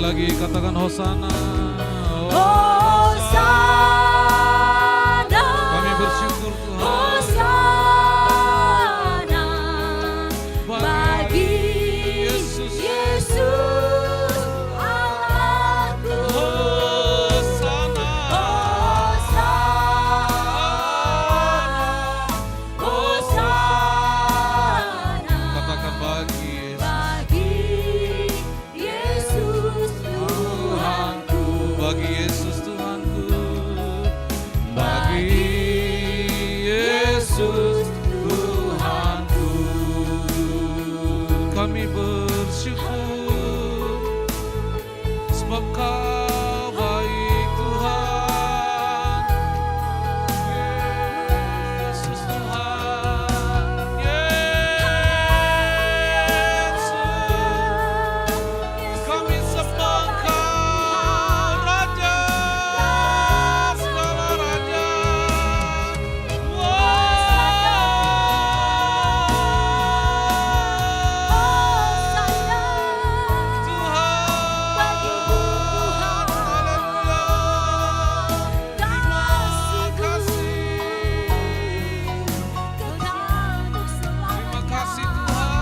lagi katakan Hosana. Hosana. Kami bersyukur Tuhan. Hosana bagi Yesus. Yesus Allahku. Hosana. Hosana. Hosana Katakan bagi Yesus. bagi Yesus Tuhanku. Bagi Yesus Tuhanku. Bagi Yesus Tuhanku. Kami bersyukur sebab Kau baik Tuhan. Yesus Tuhan. Yesus. Kami sembah Kau, Raja, segala Raja. Terima kasih Tuhan.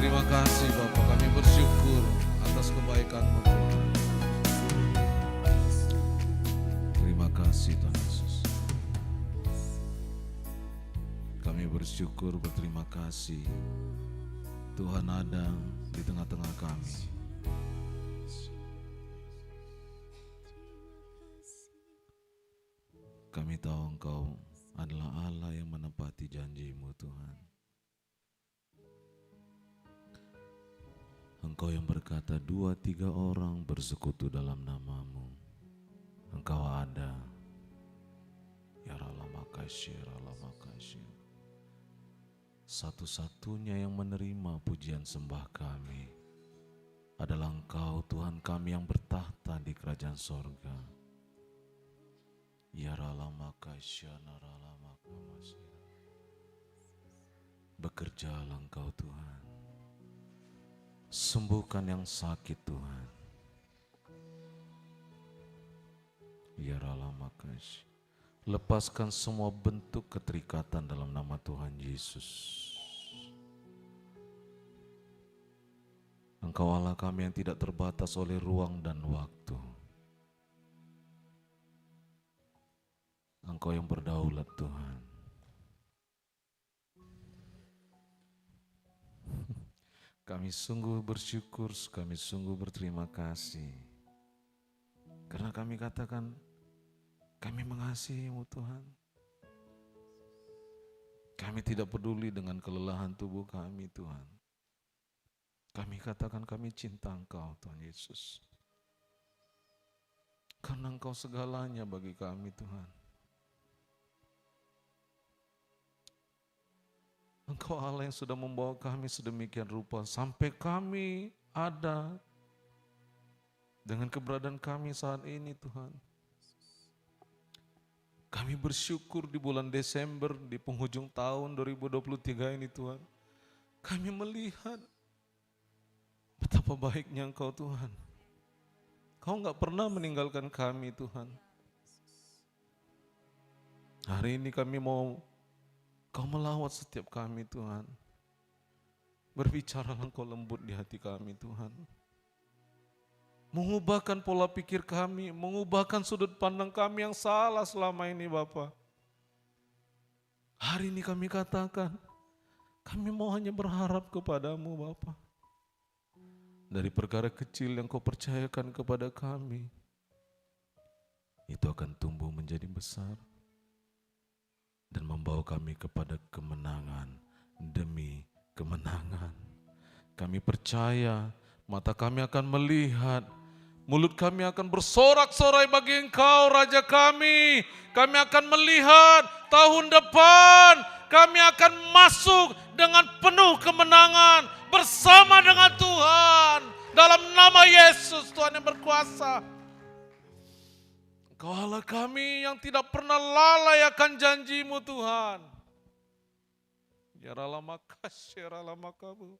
Terima kasih Bapak, kami bersyukur atas kebaikan-Mu Tuhan. Terima kasih Tuhan Yesus. Kami bersyukur, berterima kasih Tuhan ada di tengah-tengah kami. Kami tahu Engkau adalah Allah yang menepati janji-Mu Tuhan. Engkau yang berkata 2-3 orang bersekutu dalam nama-Mu. Engkau ada. Ya Allah makasih, ya Allah makasih. Satu-satunya yang menerima pujian sembah kami adalah Engkau Tuhan kami yang bertahta di kerajaan sorga. Ya Allah makasih, ya Allah makasih. Bekerjalah Engkau Tuhan. Sembuhkan yang sakit Tuhan. Ya Allah makasih. Lepaskan semua bentuk keterikatan dalam nama Tuhan Yesus. Engkau Allah kami yang tidak terbatas oleh ruang dan waktu. Engkau yang berdaulat Tuhan. Kami sungguh bersyukur, kami sungguh berterima kasih. Karena kami katakan, kami mengasihi-Mu Tuhan. Kami tidak peduli dengan kelelahan tubuh kami Tuhan. Kami katakan kami cinta Engkau Tuhan Yesus. Karena Engkau segalanya bagi kami Tuhan. Engkau Allah yang sudah membawa kami sedemikian rupa sampai kami ada dengan keberadaan kami saat ini Tuhan. Kami bersyukur di bulan Desember di penghujung tahun 2023 ini Tuhan. Kami melihat betapa baiknya Engkau Tuhan. Kau enggak pernah meninggalkan kami Tuhan. Hari ini kami mau Kau melawat setiap kami Tuhan. Berbicaralah Engkau lembut di hati kami Tuhan. Mengubahkan pola pikir kami, mengubahkan sudut pandang kami yang salah selama ini Bapa. Hari ini kami katakan, kami mau hanya berharap kepadamu Bapa. Dari perkara kecil yang Kau percayakan kepada kami, itu akan tumbuh menjadi besar. Dan membawa kami kepada kemenangan demi kemenangan. Kami percaya mata kami akan melihat, mulut kami akan bersorak-sorai bagi Engkau Raja kami. Kami akan melihat tahun depan, kami akan masuk dengan penuh kemenangan bersama dengan Tuhan. Dalam nama Yesus Tuhan yang berkuasa. Engkau Allah kami yang tidak pernah lalai akan janji-Mu Tuhan. Ya Ralamakasyaramakabu.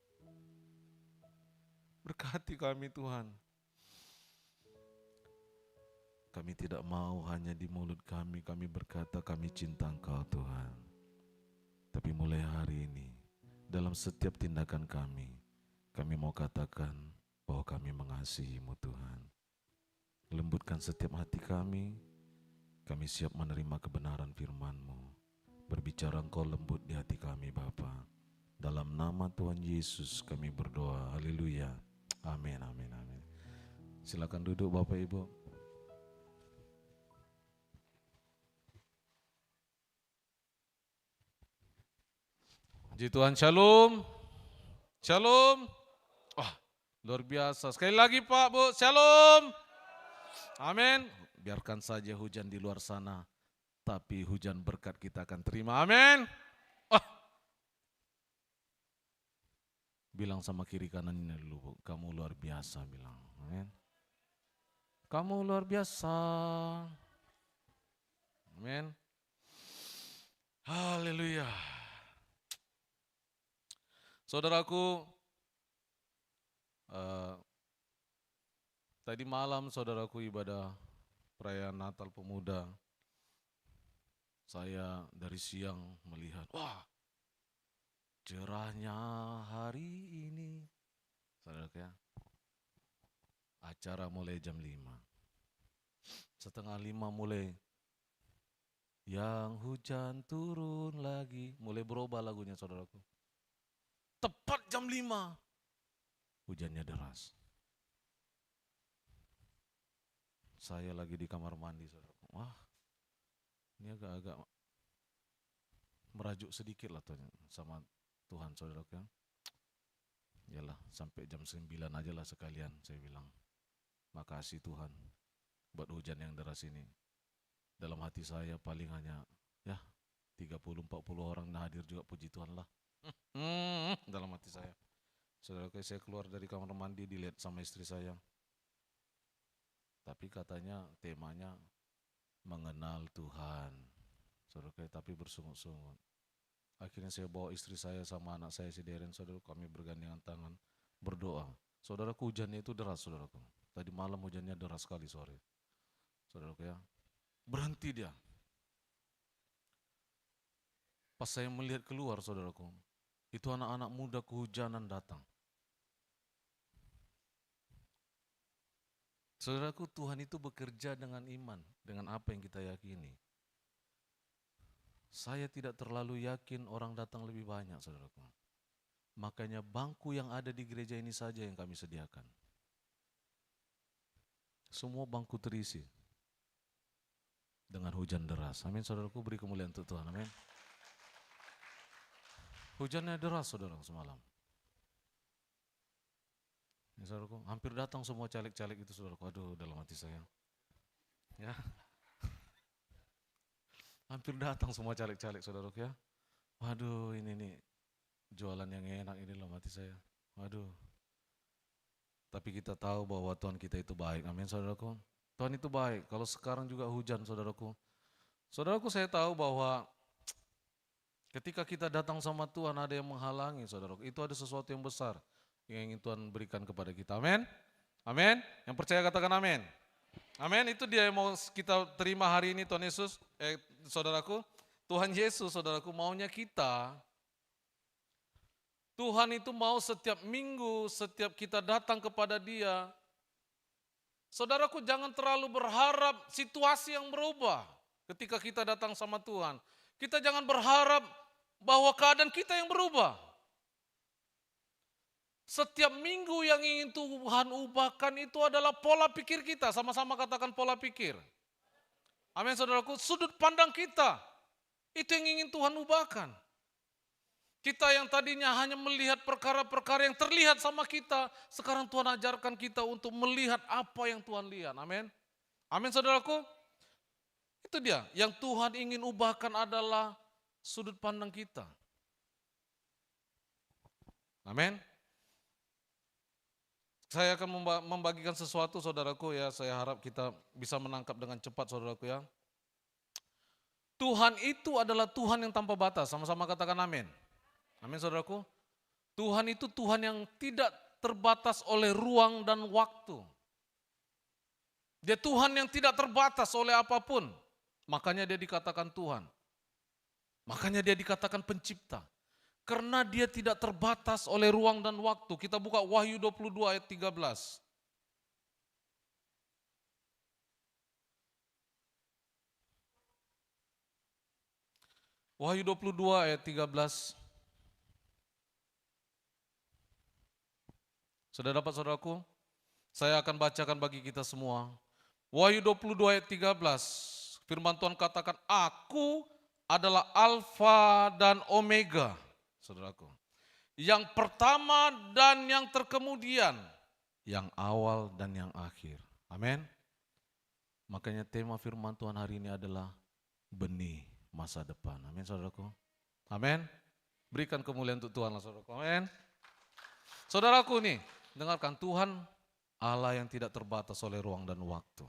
Berkati kami Tuhan. Kami tidak mau hanya di mulut kami berkata kami cinta Engkau Tuhan. Tapi mulai hari ini, dalam setiap tindakan kami mau katakan bahwa kami mengasihi-Mu Tuhan. Lembutkan setiap hati kami siap menerima kebenaran firman-Mu. Berbicara Engkau lembut di hati kami Bapa. Dalam nama Tuhan Yesus kami berdoa, haleluya, amin, amin, amin. Silakan duduk Bapak Ibu. Puji Tuhan, shalom. Shalom. Wah, luar biasa. Sekali lagi Pak, Bu, shalom. Amin. Biarkan saja hujan di luar sana, tapi hujan berkat kita akan terima. Amin. Bilang sama kiri kanannya dulu, Bu, kamu luar biasa, bilang. Amin. Kamu luar biasa. Amin. Haleluya. Saudaraku, tadi malam saudaraku ibadah perayaan Natal Pemuda. Saya dari siang melihat, wah, cerahnya hari ini. Saudaraku ya, acara mulai jam 5. Setengah 5 mulai, yang hujan turun lagi. Mulai berubah lagunya saudaraku. Tepat jam 5, hujannya deras. Saya lagi di kamar mandi, saudara. Wah, ini agak-agak merajuk sedikit lah sama Tuhan, saudara. Yalah, sampai jam 9 aja lah sekalian, saya bilang. Makasih Tuhan buat hujan yang deras ini. Dalam hati saya paling hanya ya 30-40 orang hadir juga, puji Tuhan lah. Dalam hati saya. Saudara, saya keluar dari kamar mandi dilihat sama istri saya. Tapi katanya temanya mengenal Tuhan. Saudara, tapi bersungut-sungut. Akhirnya saya bawa istri saya sama anak saya si Deren, saudara, kami bergandengan tangan berdoa. Saudaraku, hujannya itu deras, saudaraku. Tadi malam hujannya deras sekali sore. Saudaraku ya, berhenti dia. Pas saya melihat keluar, saudaraku, itu anak-anak muda kehujanan datang. Saudaraku, Tuhan itu bekerja dengan iman, dengan apa yang kita yakini. Saya tidak terlalu yakin orang datang lebih banyak, saudaraku. Makanya bangku yang ada di gereja ini saja yang kami sediakan. Semua bangku terisi dengan hujan deras. Amin, saudaraku, beri kemuliaan untuk Tuhan. Amin. Hujannya deras, saudara, semalam. Ya, saudaraku, hampir datang semua caleg-caleg itu, saudaraku. Aduh, dalam hati saya. Ya. Hampir datang semua caleg-caleg, saudaraku ya. Waduh, ini nih jualan yang enak ini dalam hati saya. Waduh. Tapi kita tahu bahwa Tuhan kita itu baik. Amin, saudaraku. Tuhan itu baik. Kalau sekarang juga hujan, saudaraku. Saudaraku, saya tahu bahwa ketika kita datang sama Tuhan ada yang menghalangi, saudaraku. Itu ada sesuatu yang besar yang ingin Tuhan berikan kepada kita. Amin. Amin. Yang percaya katakan amin. Amin. Itu dia yang mau kita terima hari ini, Tuhan Yesus. Saudaraku, Tuhan Yesus, saudaraku, maunya kita. Tuhan itu mau setiap minggu, setiap kita datang kepada Dia. Saudaraku, jangan terlalu berharap situasi yang berubah ketika kita datang sama Tuhan. Kita jangan berharap bahwa keadaan kita yang berubah. Setiap minggu yang ingin Tuhan ubahkan itu adalah pola pikir kita. Sama-sama katakan pola pikir. Amin, saudaraku. Sudut pandang kita, itu yang ingin Tuhan ubahkan. Kita yang tadinya hanya melihat perkara-perkara yang terlihat sama kita, sekarang Tuhan ajarkan kita untuk melihat apa yang Tuhan lihat. Amin. Amin, saudaraku. Itu dia, yang Tuhan ingin ubahkan adalah sudut pandang kita. Amin. Saya akan membagikan sesuatu, saudaraku ya, saya harap kita bisa menangkap dengan cepat, saudaraku ya. Tuhan itu adalah Tuhan yang tanpa batas, sama-sama katakan amin. Amin saudaraku. Tuhan itu Tuhan yang tidak terbatas oleh ruang dan waktu. Dia Tuhan yang tidak terbatas oleh apapun. Makanya dia dikatakan Tuhan. Makanya dia dikatakan pencipta. Karena dia tidak terbatas oleh ruang dan waktu. Kita buka Wahyu 22 ayat 13. Wahyu 22 ayat 13. Sudah dapat saudaraku? Saya akan bacakan bagi kita semua. Wahyu 22 ayat 13. Firman Tuhan katakan, Aku adalah Alfa dan Omega. Saudaraku. Yang pertama dan yang terkemudian. Yang awal dan yang akhir. Amin. Makanya tema firman Tuhan hari ini adalah benih masa depan. Amin saudaraku. Amin. Berikan kemuliaan untuk Tuhan lah saudaraku. Amin. Saudaraku nih, dengarkan, Tuhan Allah yang tidak terbatas oleh ruang dan waktu.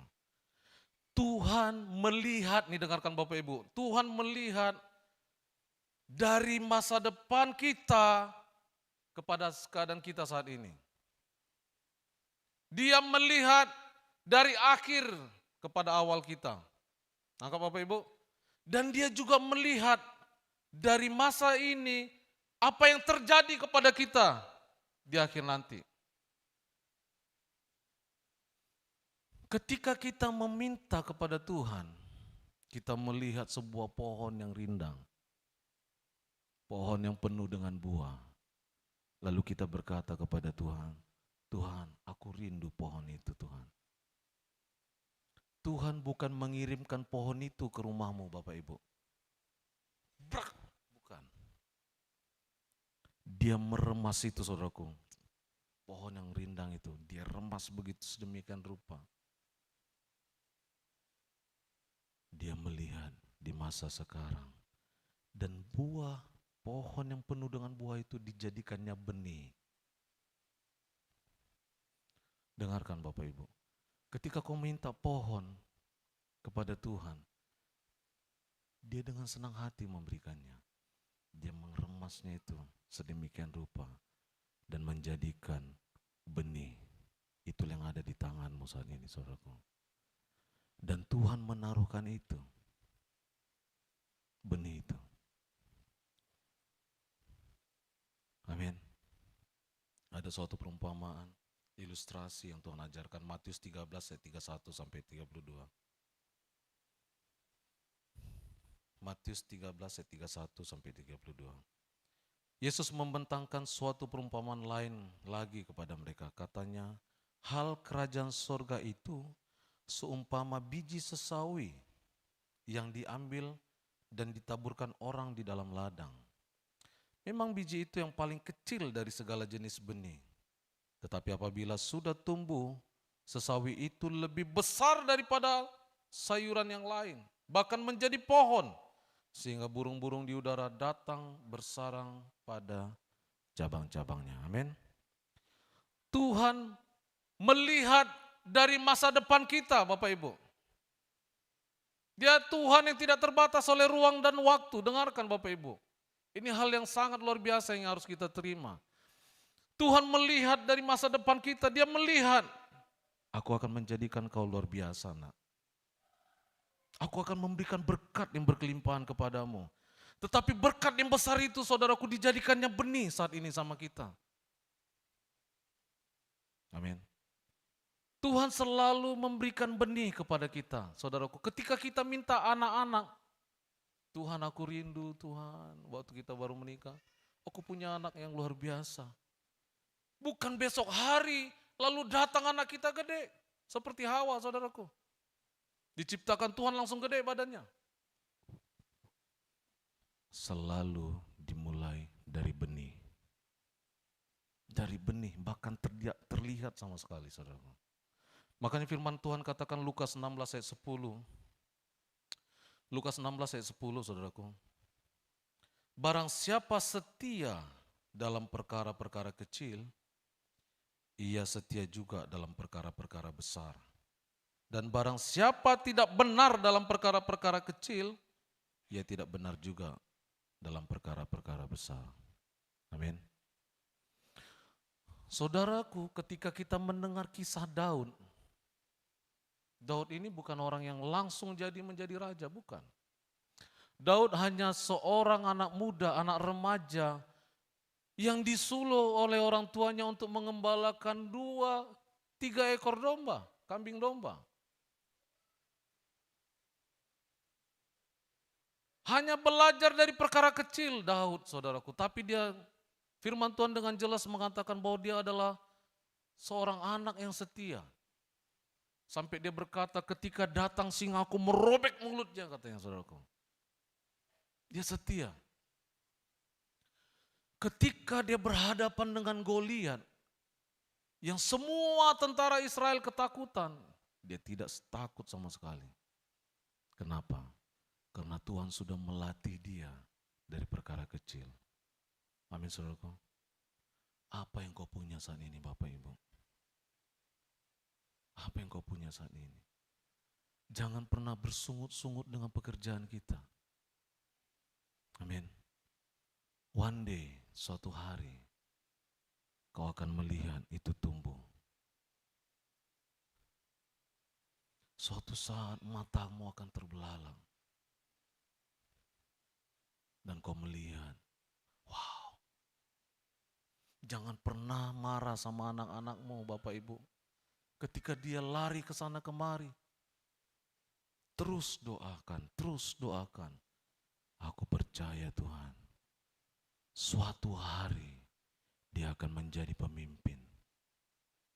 Tuhan melihat, nih dengarkan Bapak Ibu, Tuhan melihat dari masa depan kita kepada keadaan kita saat ini. Dia melihat dari akhir kepada awal kita. Nangkap Bapak Ibu? Dan dia juga melihat dari masa ini apa yang terjadi kepada kita di akhir nanti. Ketika kita meminta kepada Tuhan, kita melihat sebuah pohon yang rindang. Pohon yang penuh dengan buah. Lalu kita berkata kepada Tuhan, Tuhan, aku rindu pohon itu Tuhan. Tuhan bukan mengirimkan pohon itu ke rumahmu Bapak Ibu. Bukan. Dia meremas itu saudaraku. Pohon yang rindang itu, dia remas begitu sedemikian rupa. Dia melihat di masa sekarang. Dan buah, pohon yang penuh dengan buah itu dijadikannya benih. Dengarkan Bapak Ibu. Ketika kau minta pohon kepada Tuhan, dia dengan senang hati memberikannya. Dia mengeremasnya itu sedemikian rupa dan menjadikan benih. Itu yang ada di tanganmu saat ini, saudaraku. Dan Tuhan menaruhkan itu, benih itu. Amin. Ada suatu perumpamaan, ilustrasi yang Tuhan ajarkan, Matius 13 ayat 31 sampai 32. Matius 13 ayat 31 sampai 32. Yesus membentangkan suatu perumpamaan lain lagi kepada mereka. Katanya, hal kerajaan sorga itu seumpama biji sesawi yang diambil dan ditaburkan orang di dalam ladang. Memang biji itu yang paling kecil dari segala jenis benih. Tetapi apabila sudah tumbuh, sesawi itu lebih besar daripada sayuran yang lain. Bahkan menjadi pohon. Sehingga burung-burung di udara datang bersarang pada cabang-cabangnya. Amin. Tuhan melihat dari masa depan kita Bapak Ibu. Dia Tuhan yang tidak terbatas oleh ruang dan waktu. Dengarkan Bapak Ibu. Ini hal yang sangat luar biasa yang harus kita terima. Tuhan melihat dari masa depan kita, dia melihat, aku akan menjadikan kau luar biasa nak. Aku akan memberikan berkat yang berkelimpahan kepadamu. Tetapi berkat yang besar itu saudaraku dijadikannya benih saat ini sama kita. Amin. Tuhan selalu memberikan benih kepada kita, saudaraku. Ketika kita minta anak-anak, Tuhan aku rindu Tuhan, waktu kita baru menikah, aku punya anak yang luar biasa. Bukan besok hari, lalu datang anak kita gede, seperti Hawa saudaraku. Diciptakan Tuhan langsung gede badannya. Selalu dimulai dari benih. Dari benih, bahkan terlihat sama sekali saudaraku. Makanya firman Tuhan katakan Lukas 16 ayat 10. Lukas 16 ayat 10 saudaraku. Barang siapa setia dalam perkara-perkara kecil, ia setia juga dalam perkara-perkara besar. Dan barang siapa tidak benar dalam perkara-perkara kecil, ia tidak benar juga dalam perkara-perkara besar. Amin. Saudaraku, ketika kita mendengar kisah Daud, Daud ini bukan orang yang langsung menjadi raja, bukan. Daud hanya seorang anak muda, anak remaja yang disuluh oleh orang tuanya untuk mengembalakan 2-3 ekor domba, kambing domba. Hanya belajar dari perkara kecil Daud, saudaraku. Tapi firman Tuhan dengan jelas mengatakan bahwa dia adalah seorang anak yang setia. Sampai dia berkata, ketika datang singa aku merobek mulutnya, katanya saudaraku. Dia setia. Ketika dia berhadapan dengan Goliat, yang semua tentara Israel ketakutan, dia tidak takut sama sekali. Kenapa? Karena Tuhan sudah melatih dia dari perkara kecil. Amin, saudaraku. Apa yang kau punya saat ini, Bapak Ibu? Apa yang kau punya saat ini? Jangan pernah bersungut-sungut dengan pekerjaan kita. Amin. One day, suatu hari, kau akan melihat itu tumbuh. Suatu saat matamu akan terbelalak. Dan kau melihat, wow. Jangan pernah marah sama anak-anakmu, Bapak Ibu. Ketika dia lari ke sana kemari, terus doakan. Aku percaya Tuhan, suatu hari dia akan menjadi pemimpin.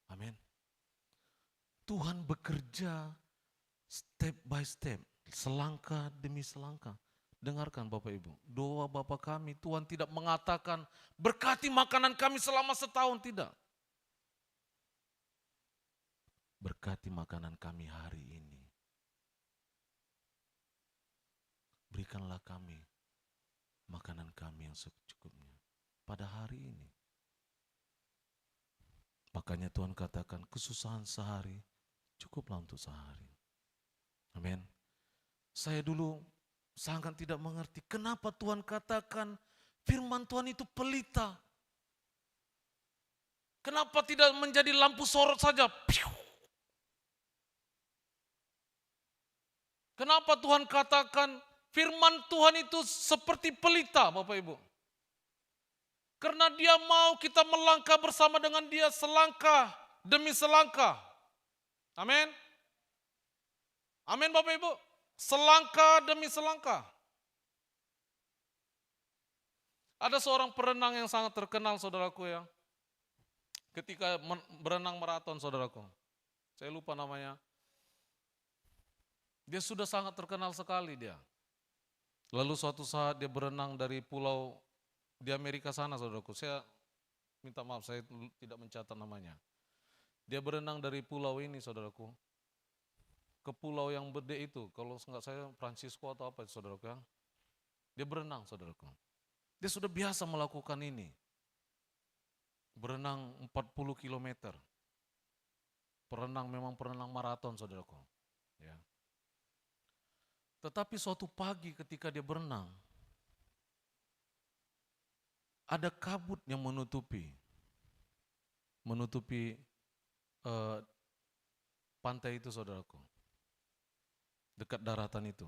Amin. Tuhan bekerja step by step, selangkah demi selangkah. Dengarkan Bapak Ibu, doa Bapa kami, Tuhan tidak mengatakan berkati makanan kami selama setahun, tidak. Berkati makanan kami hari ini. Berikanlah kami makanan kami yang secukupnya pada hari ini. Makanya Tuhan katakan kesusahan sehari cukuplah untuk sehari. Amin. Saya dulu sangat tidak mengerti kenapa Tuhan katakan firman Tuhan itu pelita. Kenapa tidak menjadi lampu sorot saja? Kenapa Tuhan katakan firman Tuhan itu seperti pelita, Bapak Ibu? Karena dia mau kita melangkah bersama dengan dia selangkah demi selangkah. Amin. Amin Bapak Ibu. Selangkah demi selangkah. Ada seorang perenang yang sangat terkenal saudaraku ya. Ketika berenang maraton saudaraku. Saya lupa namanya. Dia sudah sangat terkenal sekali dia. Lalu suatu saat dia berenang dari pulau di Amerika sana saudaraku. Saya minta maaf saya tidak mencatat namanya. Dia berenang dari pulau ini saudaraku. Ke pulau yang gede itu, kalau enggak saya Francisco atau apa saudaraku ya. Dia berenang saudaraku. Dia sudah biasa melakukan ini. Berenang 40 km. Memang perenang maraton saudaraku. Ya. Tetapi suatu pagi ketika dia berenang, ada kabut yang menutupi pantai itu saudaraku. Dekat daratan itu.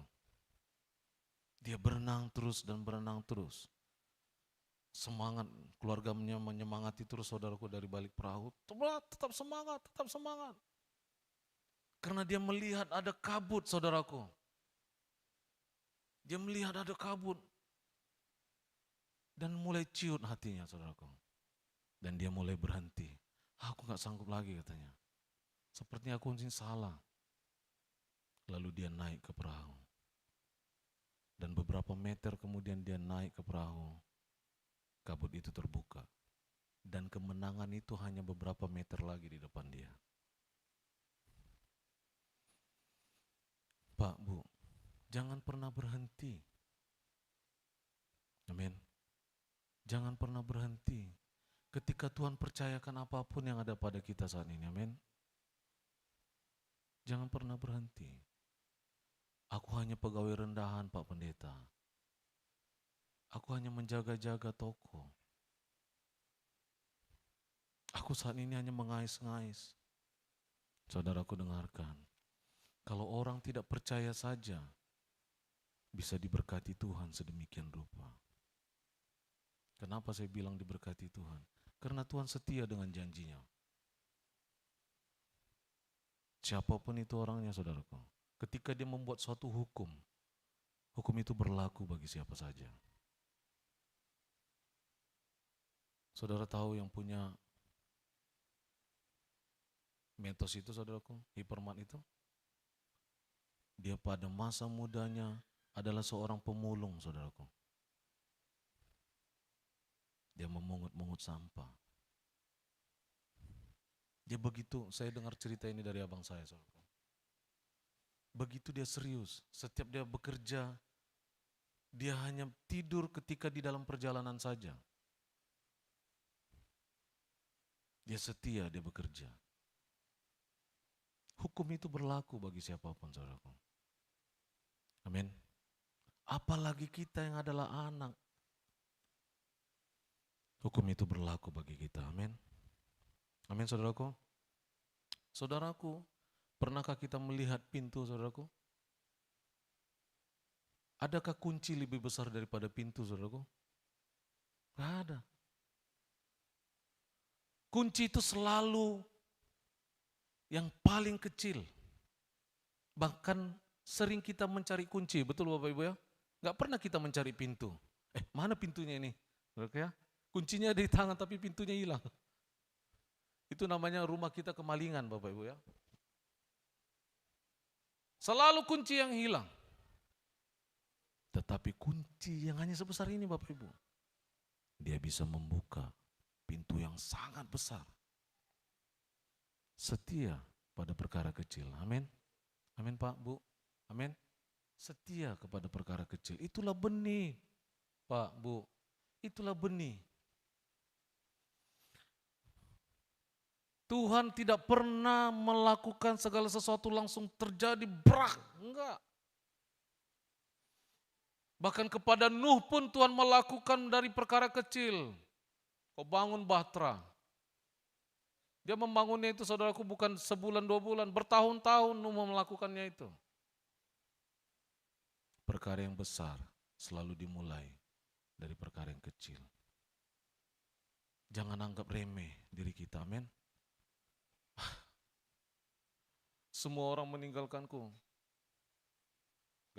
Dia berenang terus dan berenang terus. Semangat, keluarganya menyemangati terus saudaraku dari balik perahu. Tetap semangat, tetap semangat. Karena dia melihat ada kabut saudaraku. Dia melihat ada kabut. Dan mulai ciut hatinya saudaraku. Dan dia mulai berhenti. Aku gak sanggup lagi katanya. Sepertinya aku mungkin salah. Lalu dia naik ke perahu. Dan beberapa meter kemudian dia naik ke perahu. Kabut itu terbuka. Dan kemenangan itu hanya beberapa meter lagi di depan dia. Pak, Bu, jangan pernah berhenti. Amin. Jangan pernah berhenti. Ketika Tuhan percayakan apapun yang ada pada kita saat ini. Amin. Jangan pernah berhenti. Aku hanya pegawai rendahan Pak Pendeta. Aku hanya menjaga-jaga toko. Aku saat ini hanya mengais-ngais. Saudaraku dengarkan, kalau orang tidak percaya saja bisa diberkati Tuhan sedemikian rupa. Kenapa saya bilang diberkati Tuhan? Karena Tuhan setia dengan janjinya. Siapapun itu orangnya, saudaraku. Ketika dia membuat suatu hukum, hukum itu berlaku bagi siapa saja. Saudara tahu yang punya Metos itu, saudaraku, Hypermart itu? Dia pada masa mudanya adalah seorang pemulung, saudaraku. Dia memungut-mungut sampah. Dia begitu, saya dengar cerita ini dari abang saya, saudaraku. Begitu dia serius, setiap dia bekerja, dia hanya tidur ketika di dalam perjalanan saja. Dia setia, dia bekerja. Hukum itu berlaku bagi siapapun, saudaraku. Amin. Apalagi kita yang adalah anak. Hukum itu berlaku bagi kita, amin. Amin, saudaraku. Saudaraku, pernahkah kita melihat pintu, saudaraku? Adakah kunci lebih besar daripada pintu, saudaraku? Gak ada. Kunci itu selalu yang paling kecil. Bahkan sering kita mencari kunci, betul Bapak Ibu ya? Gak pernah kita mencari pintu. Mana pintunya ini? Ya? Kuncinya ada di tangan tapi pintunya hilang. Itu namanya rumah kita kemalingan Bapak Ibu ya. Selalu kunci yang hilang. Tetapi kunci yang hanya sebesar ini Bapak Ibu, dia bisa membuka pintu yang sangat besar. Setia pada perkara kecil. Amin. Amin Pak, Bu. Amin. Setia kepada perkara kecil. Itulah benih, Pak, Bu. Itulah benih. Tuhan tidak pernah melakukan segala sesuatu langsung terjadi brak. Enggak. Bahkan kepada Nuh pun Tuhan melakukan dari perkara kecil. Kau bangun bahtera. Dia membangunnya itu saudaraku bukan sebulan 2 bulan, bertahun-tahun Nuh melakukannya itu. Perkara yang besar selalu dimulai dari perkara yang kecil. Jangan anggap remeh diri kita, amin. Semua orang meninggalkanku,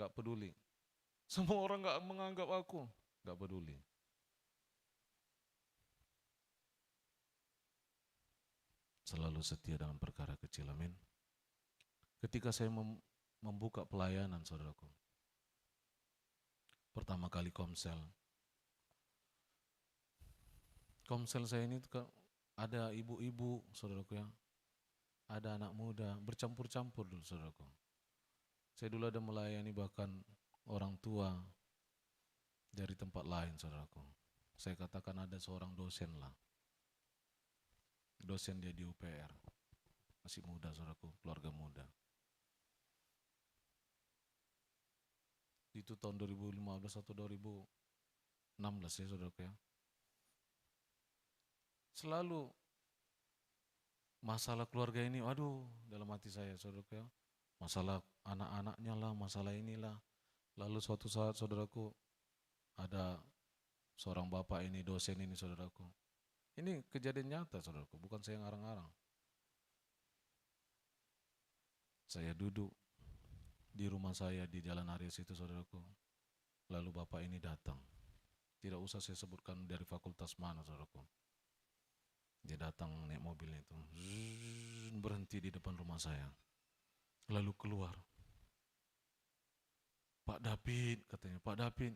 gak peduli. Semua orang gak menganggap aku, gak peduli. Selalu setia dengan perkara kecil, amin. Ketika saya membuka pelayanan, saudaraku, pertama kali Komsel saya ini ada ibu-ibu, saudaraku ya, ada anak muda, bercampur-campur dulu, saudaraku. Saya dulu ada melayani bahkan orang tua dari tempat lain, saudaraku. Saya katakan ada seorang dosen lah. Dosen dia di UPR, masih muda saudaraku, keluarga muda. Itu tahun 2015 atau 2016 ya saudaraku ya. Selalu masalah keluarga ini, aduh dalam hati saya saudaraku ya. Masalah anak-anaknya lah, masalah inilah. Lalu suatu saat saudaraku, ada seorang bapak ini, dosen ini saudaraku. Ini kejadian nyata saudaraku, bukan saya ngarang-ngarang. Saya duduk di rumah saya di Jalan Aries itu saudaraku. Lalu bapak ini datang. Tidak usah saya sebutkan dari fakultas mana saudaraku. Dia datang naik mobilnya itu. Berhenti di depan rumah saya. Lalu keluar. Pak David katanya, Pak David.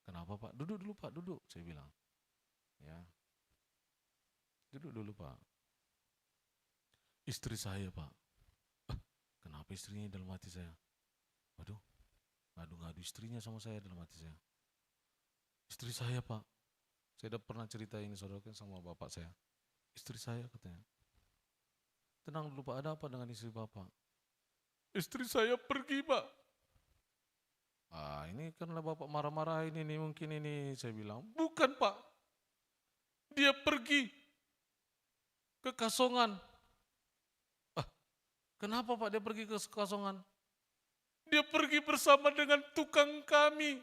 Kenapa Pak? Duduk dulu Pak, duduk saya bilang. Ya. Duduk dulu Pak. Istri saya Pak. Kenapa istrinya dalam hati saya? Waduh, ngadu-ngadu istrinya sama saya dalam hati saya. Istri saya Pak. Saya udah pernah cerita ini saudara sama bapak saya. Istri saya katanya. Tenang dulu Pak, ada apa dengan istri Bapak? Istri saya pergi Pak. Ini karena Bapak marah-marah ini mungkin ini. Saya bilang, bukan Pak. Dia pergi. ke Kasongan. Kenapa Pak dia pergi ke Kasongan? Dia pergi bersama dengan tukang kami.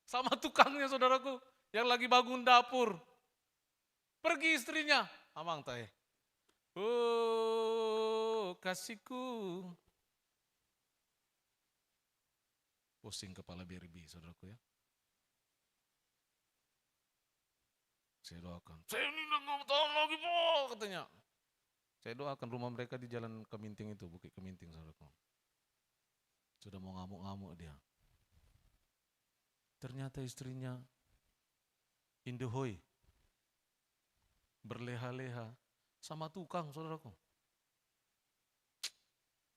Sama tukangnya saudaraku, yang lagi bangun dapur. Pergi istrinya, amang tae. Oh, kasihku. Pusing kepala berbi, saudaraku ya. Saya doakan, saya ini udah nggak tahu lagi Pak, katanya. Saya doakan rumah mereka di jalan Keminting itu, Bukit Keminting, saudaraku. Sudah mau ngamuk-ngamuk dia. Ternyata istrinya indehoi, berleha-leha sama tukang, saudaraku.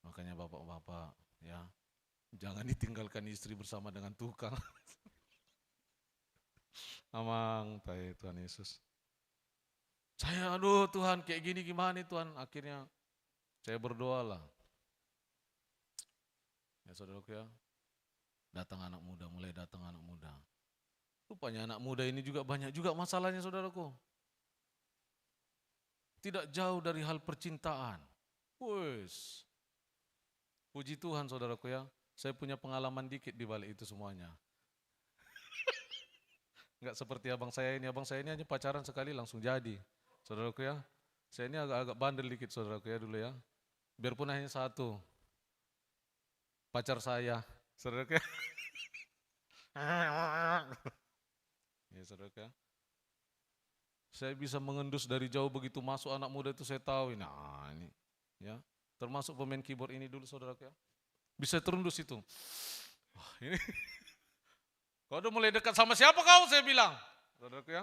Makanya bapak-bapak ya, jangan ditinggalkan istri bersama dengan tukang. Amang, tai Tuhan Yesus. Saya aduh Tuhan kayak gini gimana nih Tuhan. Akhirnya saya berdoa lah. Ya saudaraku ya, datang anak muda, mulai datang anak muda. Rupanya anak muda ini juga banyak juga masalahnya saudaraku. Tidak jauh dari hal percintaan. Wes. Puji Tuhan saudaraku ya, saya punya pengalaman dikit di balik itu semuanya. Enggak seperti abang saya ini hanya pacaran sekali langsung jadi. Saudaraku ya, saya ini agak-agak bandel dikit saudaraku ya dulu ya. Biarpun hanya satu, pacar saya, saudaraku ya. Ya saudaraku ya. Saya bisa mengendus dari jauh begitu masuk anak muda itu saya tahu ini. Nah ini ya, termasuk pemain keyboard ini dulu saudaraku ya. Bisa terendus itu. Wah, ini. Kau udah mulai dekat sama siapa kau saya bilang. Saudaraku ya.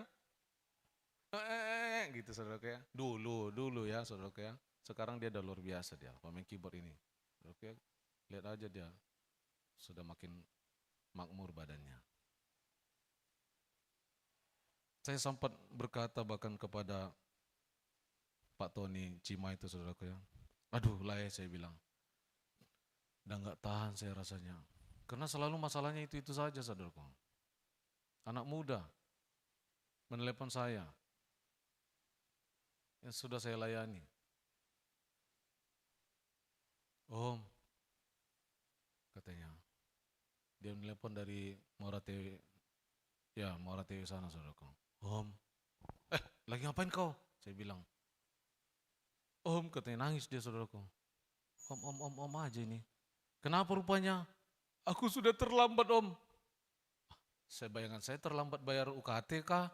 Gitu saudaraku ya. Dulu ya saudaraku ya. Sekarang dia udah luar biasa dia, pemain keyboard ini. Saudaraku ya. Lihat aja dia sudah makin makmur badannya. Saya sempat berkata bahkan kepada Pak Tony Cima itu saudaraku ya. Aduh lah ya saya bilang. Udah gak tahan saya rasanya. Karena selalu masalahnya itu saja saudaraku. Anak muda menelepon saya. Yang sudah saya layani. Om, katanya. Dia menelepon dari Muara TV. Ya, Muara TV sana saudaraku. Om, lagi ngapain kau? Saya bilang. Om, katanya nangis dia saudaraku. Om aja ini. Kenapa rupanya? Aku sudah terlambat om. Saya bayangkan saya terlambat bayar UKT kah?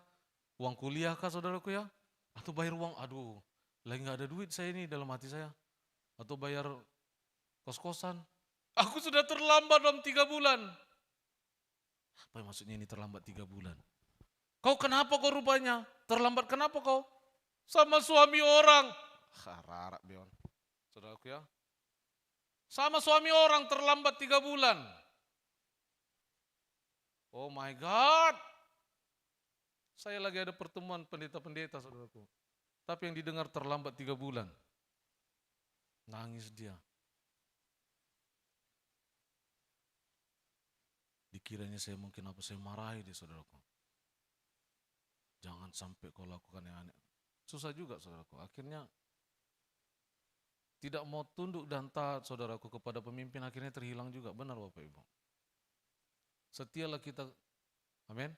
Uang kuliah kah saudaraku ya? Atau bayar uang, aduh lagi gak ada duit saya ini dalam hati saya. Atau bayar kos-kosan. Aku sudah terlambat om 3 bulan. Apa yang maksudnya ini terlambat 3 bulan? Kau kenapa kau rupanya? Terlambat kenapa kau? Sama suami orang. Harap Bion. Saudaraku ya. Sama suami orang terlambat 3 bulan. Oh my God. Saya lagi ada pertemuan pendeta-pendeta saudaraku. Tapi yang didengar terlambat 3 bulan. Nangis dia. Dikiranya saya mungkin apa, saya marahi dia saudaraku. Jangan sampai kau lakukan yang aneh. Susah juga saudaraku. Akhirnya tidak mau tunduk dan taat saudaraku kepada pemimpin, akhirnya terhilang juga. Benar Bapak Ibu. Setialah kita, amin.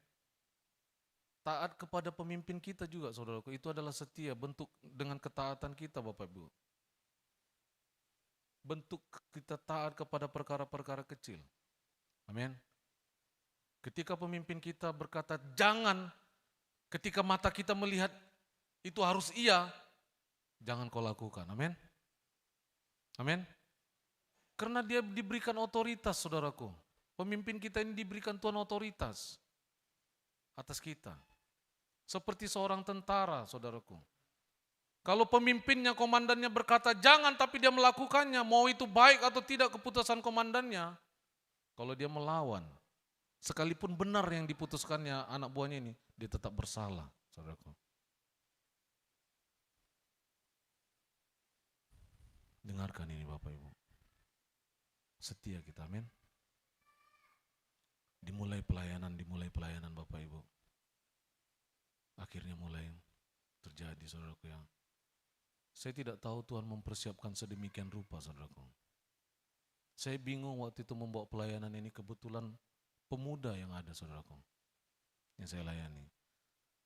Taat kepada pemimpin kita juga saudaraku. Itu adalah setia, bentuk dengan ketaatan kita Bapak Ibu. Bentuk kita taat kepada perkara-perkara kecil. Amin. Ketika pemimpin kita berkata jangan, ketika mata kita melihat itu harus iya, jangan kau lakukan. Amin. Amin. Karena dia diberikan otoritas saudaraku. Pemimpin kita ini diberikan Tuhan otoritas atas kita. Seperti seorang tentara, saudaraku. Kalau pemimpinnya, komandannya berkata jangan tapi dia melakukannya, mau itu baik atau tidak keputusan komandannya. Kalau dia melawan, sekalipun benar yang diputuskannya anak buahnya ini, dia tetap bersalah, saudaraku. Dengarkan ini Bapak Ibu. Setia kita, amin. Dimulai pelayanan Bapak Ibu. Akhirnya mulai terjadi saudaraku ya. Saya tidak tahu Tuhan mempersiapkan sedemikian rupa, saudaraku. Saya bingung waktu itu membawa pelayanan ini, kebetulan pemuda yang ada, saudaraku, yang saya layani.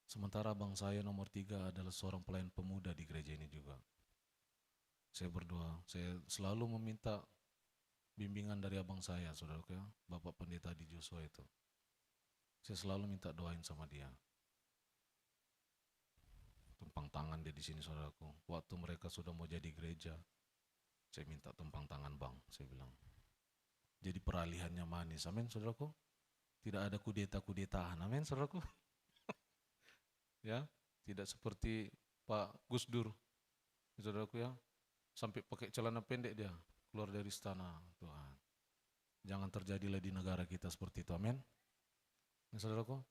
Sementara abang saya nomor 3 adalah seorang pelayan pemuda di gereja ini juga. Saya berdoa, saya selalu meminta bimbingan dari abang saya, saudaraku ya, Bapak Pendeta di Joshua itu. Saya selalu minta doain sama dia. Tumpang tangan dia di sini, saudaraku. Waktu mereka sudah mau jadi gereja, saya minta tumpang tangan bang, saya bilang. Jadi peralihannya manis, amin saudaraku. Tidak ada kudeta-kudetaan, amin saudaraku. Ya, tidak seperti Pak Gus Dur, saudaraku ya. Sampai pakai celana pendek dia keluar dari istana, Tuhan. Jangan terjadilah di negara kita seperti itu, amin. Ya, saudaraku,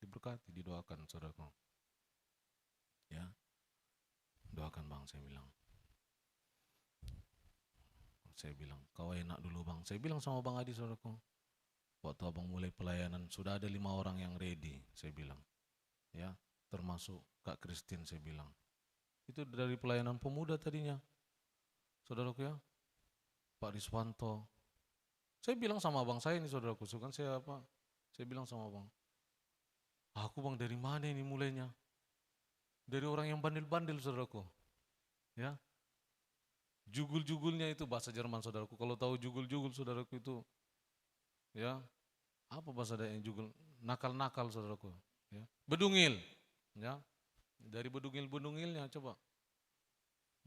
diberkati, didoakan saudaraku. Ya, doakan bang, saya bilang. Saya bilang, kau enak dulu bang. Saya bilang sama bang Adi, saudaraku. Waktu abang mulai pelayanan, sudah ada 5 orang yang ready, saya bilang. Ya, termasuk Kak Christine, saya bilang. Itu dari pelayanan pemuda tadinya. Saudaraku ya, Pak Riswanto. Saya bilang sama abang saya ini, saudaraku, kan saya apa? Saya bilang sama abang, aku bang dari mana ini mulainya? Dari orang yang bandel-bandel, saudaraku. Ya, jugul-jugulnya itu bahasa Jerman, saudaraku. Kalau tahu jugul-jugul, saudaraku, itu ya, apa bahasa yang jugul? Nakal-nakal, saudaraku. Ya, bedungil. Ya, dari bedungil-bedungilnya coba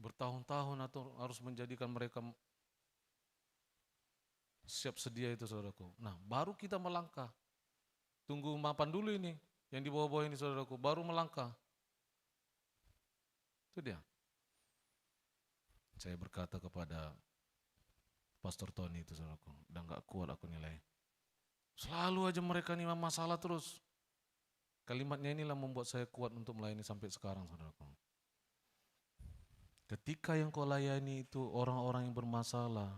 bertahun-tahun atau harus menjadikan mereka siap sedia itu, saudaraku. Nah, baru kita melangkah. Tunggu mapan dulu ini, yang di bawah-bawah ini, saudaraku, baru melangkah. Itu dia. Saya berkata kepada Pastor Tony itu, saudaraku, udah gak kuat aku nilai. Selalu aja mereka nih masalah terus. Kalimatnya inilah membuat saya kuat untuk melayani sampai sekarang, saudaraku. Ketika yang kau layani itu orang-orang yang bermasalah,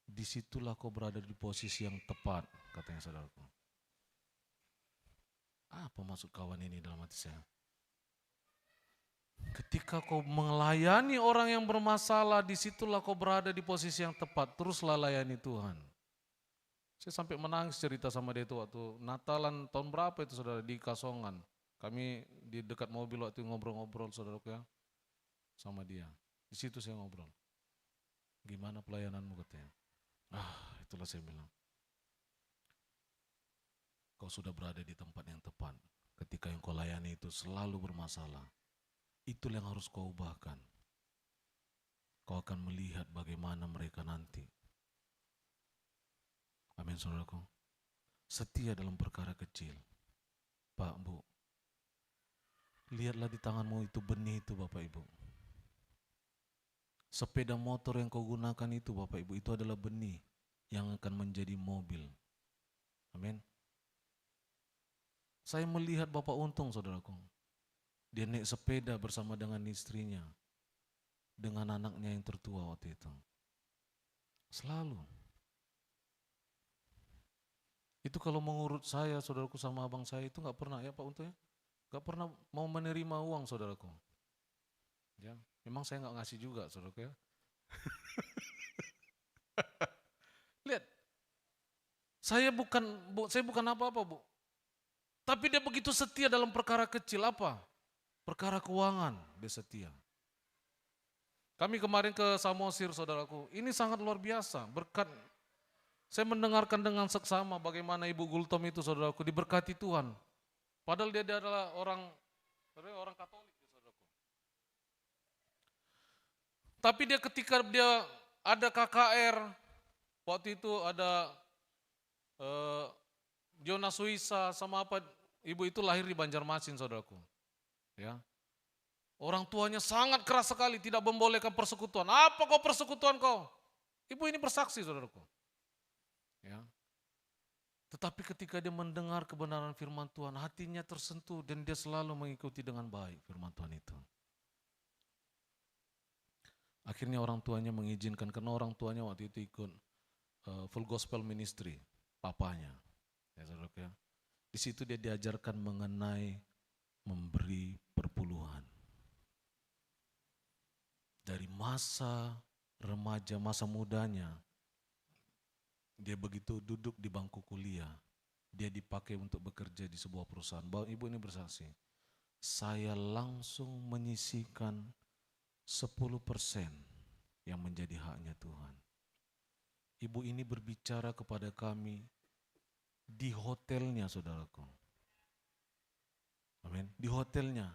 disitulah kau berada di posisi yang tepat, katanya, saudaraku. Apa maksud kawan ini dalam hati saya? Ketika kau melayani orang yang bermasalah, disitulah kau berada di posisi yang tepat. Teruslah layani Tuhan. Saya sampai menangis cerita sama dia itu waktu Natalan tahun berapa itu, saudara, di Kasongan. Kami di dekat mobil waktu ngobrol-ngobrol, saudaraku ya, sama dia. Di situ saya ngobrol. Gimana pelayananmu, katanya. Itulah saya bilang. Kau sudah berada di tempat yang tepat. Ketika yang kau layani itu selalu bermasalah. Itulah yang harus kau ubahkan. Kau akan melihat bagaimana mereka nanti. Amin, saudaraku. Setia dalam perkara kecil. Pak, Bu, lihatlah di tanganmu itu benih itu, Bapak Ibu. Sepeda motor yang kau gunakan itu, Bapak Ibu, itu adalah benih yang akan menjadi mobil. Amin. Saya melihat Bapak Untung, saudaraku. Dia naik sepeda bersama dengan istrinya, dengan anaknya yang tertua waktu itu. Selalu. Itu kalau mengurut saya, saudaraku, sama abang saya itu nggak pernah, ya Pak Untung ya, nggak pernah mau menerima uang, saudaraku. Ya, memang saya nggak ngasih juga, saudaraku ya. Lihat, saya bukan apa-apa, Bu. Tapi dia begitu setia dalam perkara kecil, apa? Perkara keuangan, dia setia. Kami kemarin ke Samosir, saudaraku. Ini sangat luar biasa, berkat. Saya mendengarkan dengan seksama bagaimana Ibu Gultom itu, saudaraku, diberkati Tuhan. Padahal dia adalah orang Katolik, saudaraku. Tapi dia ketika dia ada KKR, waktu itu ada Jonas Suisa sama apa, ibu itu lahir di Banjarmasin, saudaraku. Ya. Orang tuanya sangat keras sekali, tidak membolehkan persekutuan. Apa kau persekutuan kau? Ibu ini bersaksi, saudaraku. Ya. Tetapi ketika dia mendengar kebenaran firman Tuhan, hatinya tersentuh dan dia selalu mengikuti dengan baik firman Tuhan itu. Akhirnya orang tuanya mengizinkan, karena orang tuanya waktu itu ikut Full Gospel Ministry, papanya. Ya, saudaraku ya. Di situ dia diajarkan mengenai memberi perpuluhan. dari masa remaja, masa mudanya, dia begitu duduk di bangku kuliah, dia dipakai untuk bekerja di sebuah perusahaan. Bapak Ibu ini bersaksi, saya langsung menyisihkan 10% yang menjadi haknya Tuhan. Ibu ini berbicara kepada kami di hotelnya, saudaraku. Amin. Di hotelnya.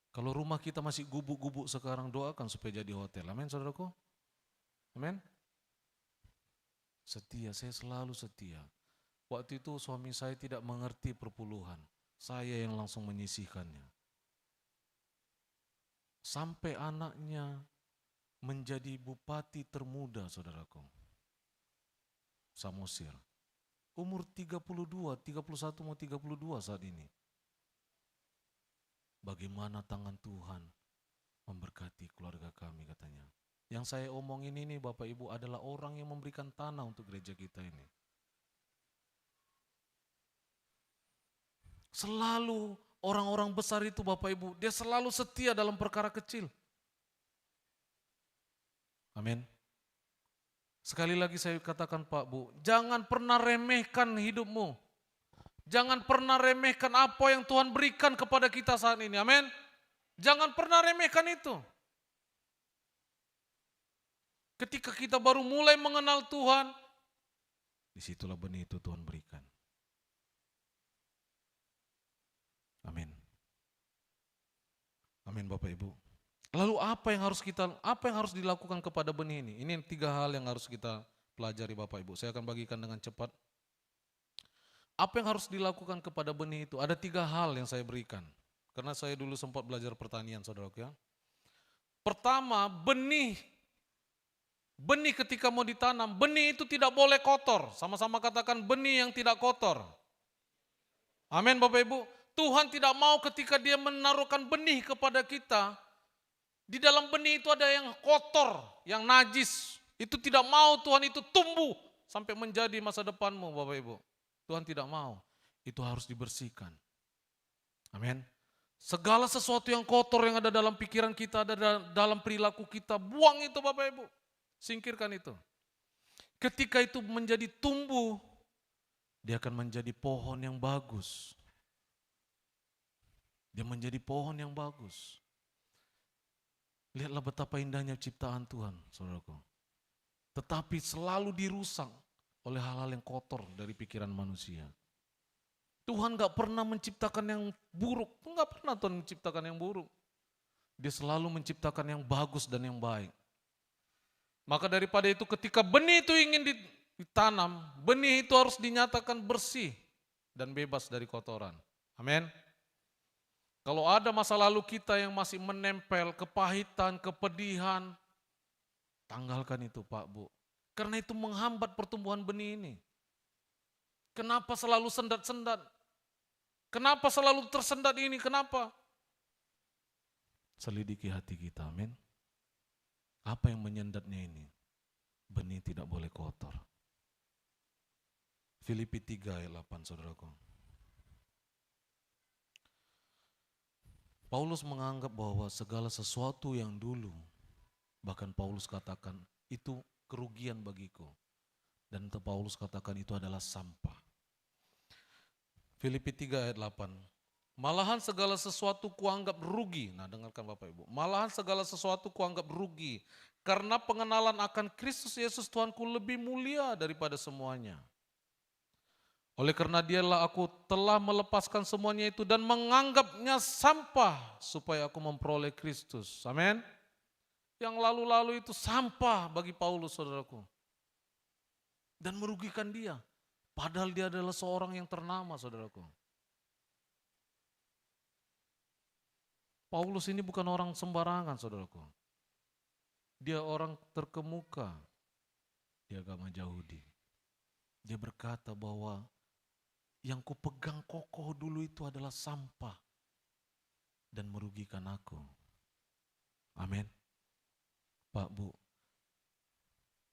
Kalau rumah kita masih gubuk-gubuk sekarang, doakan supaya jadi hotel. Amin, saudaraku. Amin. Setia, saya selalu setia. Waktu itu suami saya tidak mengerti perpuluhan. Saya yang langsung menyisihkannya. Sampai anaknya menjadi bupati termuda, saudaraku. Samosir. Umur 32, 31 mau 32 saat ini. Bagaimana tangan Tuhan memberkati keluarga kami, katanya. Yang saya omongin ini Bapak Ibu adalah orang yang memberikan tanah untuk gereja kita ini. Selalu orang-orang besar itu Bapak Ibu, dia selalu setia dalam perkara kecil. Amin. Sekali lagi saya katakan Pak Bu, jangan pernah remehkan hidupmu. Jangan pernah remehkan apa yang Tuhan berikan kepada kita saat ini. Amin. Jangan pernah remehkan itu. Ketika kita baru mulai mengenal Tuhan, disitulah benih itu Tuhan berikan. Amin. Amin Bapak Ibu. Lalu apa yang harus dilakukan kepada benih ini? Ini 3 hal yang harus kita pelajari Bapak Ibu. Saya akan bagikan dengan cepat. Apa yang harus dilakukan kepada benih itu? Ada 3 hal yang saya berikan. Karena saya dulu sempat belajar pertanian, saudaraku ya. Pertama, benih ketika mau ditanam, benih itu tidak boleh kotor. Sama-sama katakan benih yang tidak kotor. Amin Bapak Ibu. Tuhan tidak mau ketika dia menaruhkan benih kepada kita, di dalam benih itu ada yang kotor, yang najis. Itu tidak mau Tuhan itu tumbuh sampai menjadi masa depanmu Bapak Ibu. Tuhan tidak mau. Itu harus dibersihkan. Amin. Segala sesuatu yang kotor yang ada dalam pikiran kita, ada dalam perilaku kita, buang itu Bapak Ibu. Singkirkan itu. Ketika itu menjadi tumbuh, dia akan menjadi pohon yang bagus. Dia menjadi pohon yang bagus. Lihatlah betapa indahnya ciptaan Tuhan, saudaraku. Tetapi selalu dirusak oleh hal-hal yang kotor dari pikiran manusia. Tuhan gak pernah menciptakan yang buruk. Gak pernah Tuhan menciptakan yang buruk. Dia selalu menciptakan yang bagus dan yang baik. Maka daripada itu ketika benih itu ingin ditanam, benih itu harus dinyatakan bersih dan bebas dari kotoran. Amin. Kalau ada masa lalu kita yang masih menempel kepahitan, kepedihan, tanggalkan itu Pak Bu. Karena itu menghambat pertumbuhan benih ini. Kenapa selalu sendat-sendat? Kenapa selalu tersendat ini? Kenapa? Selidiki hati kita, amin. Apa yang menyendatnya ini? Benih tidak boleh kotor. Filipi 3 ayat 8, saudaraku. Paulus menganggap bahwa segala sesuatu yang dulu, bahkan Paulus katakan itu kerugian bagiku. Dan Paulus katakan itu adalah sampah. Filipi 3 ayat 8. Malahan segala sesuatu kuanggap rugi. Nah dengarkan Bapak Ibu. Malahan segala sesuatu kuanggap rugi. Karena pengenalan akan Kristus Yesus Tuhanku lebih mulia daripada semuanya. Oleh karena dialah aku telah melepaskan semuanya itu dan menganggapnya sampah supaya aku memperoleh Kristus. Amin. Yang lalu-lalu itu sampah bagi Paulus, saudaraku. Dan merugikan dia. Padahal dia adalah seorang yang ternama, saudaraku. Paulus ini bukan orang sembarangan, saudaraku. Dia orang terkemuka di agama Yahudi. Dia berkata bahwa yang kupegang kokoh dulu itu adalah sampah dan merugikan aku. Amin. Pak Bu,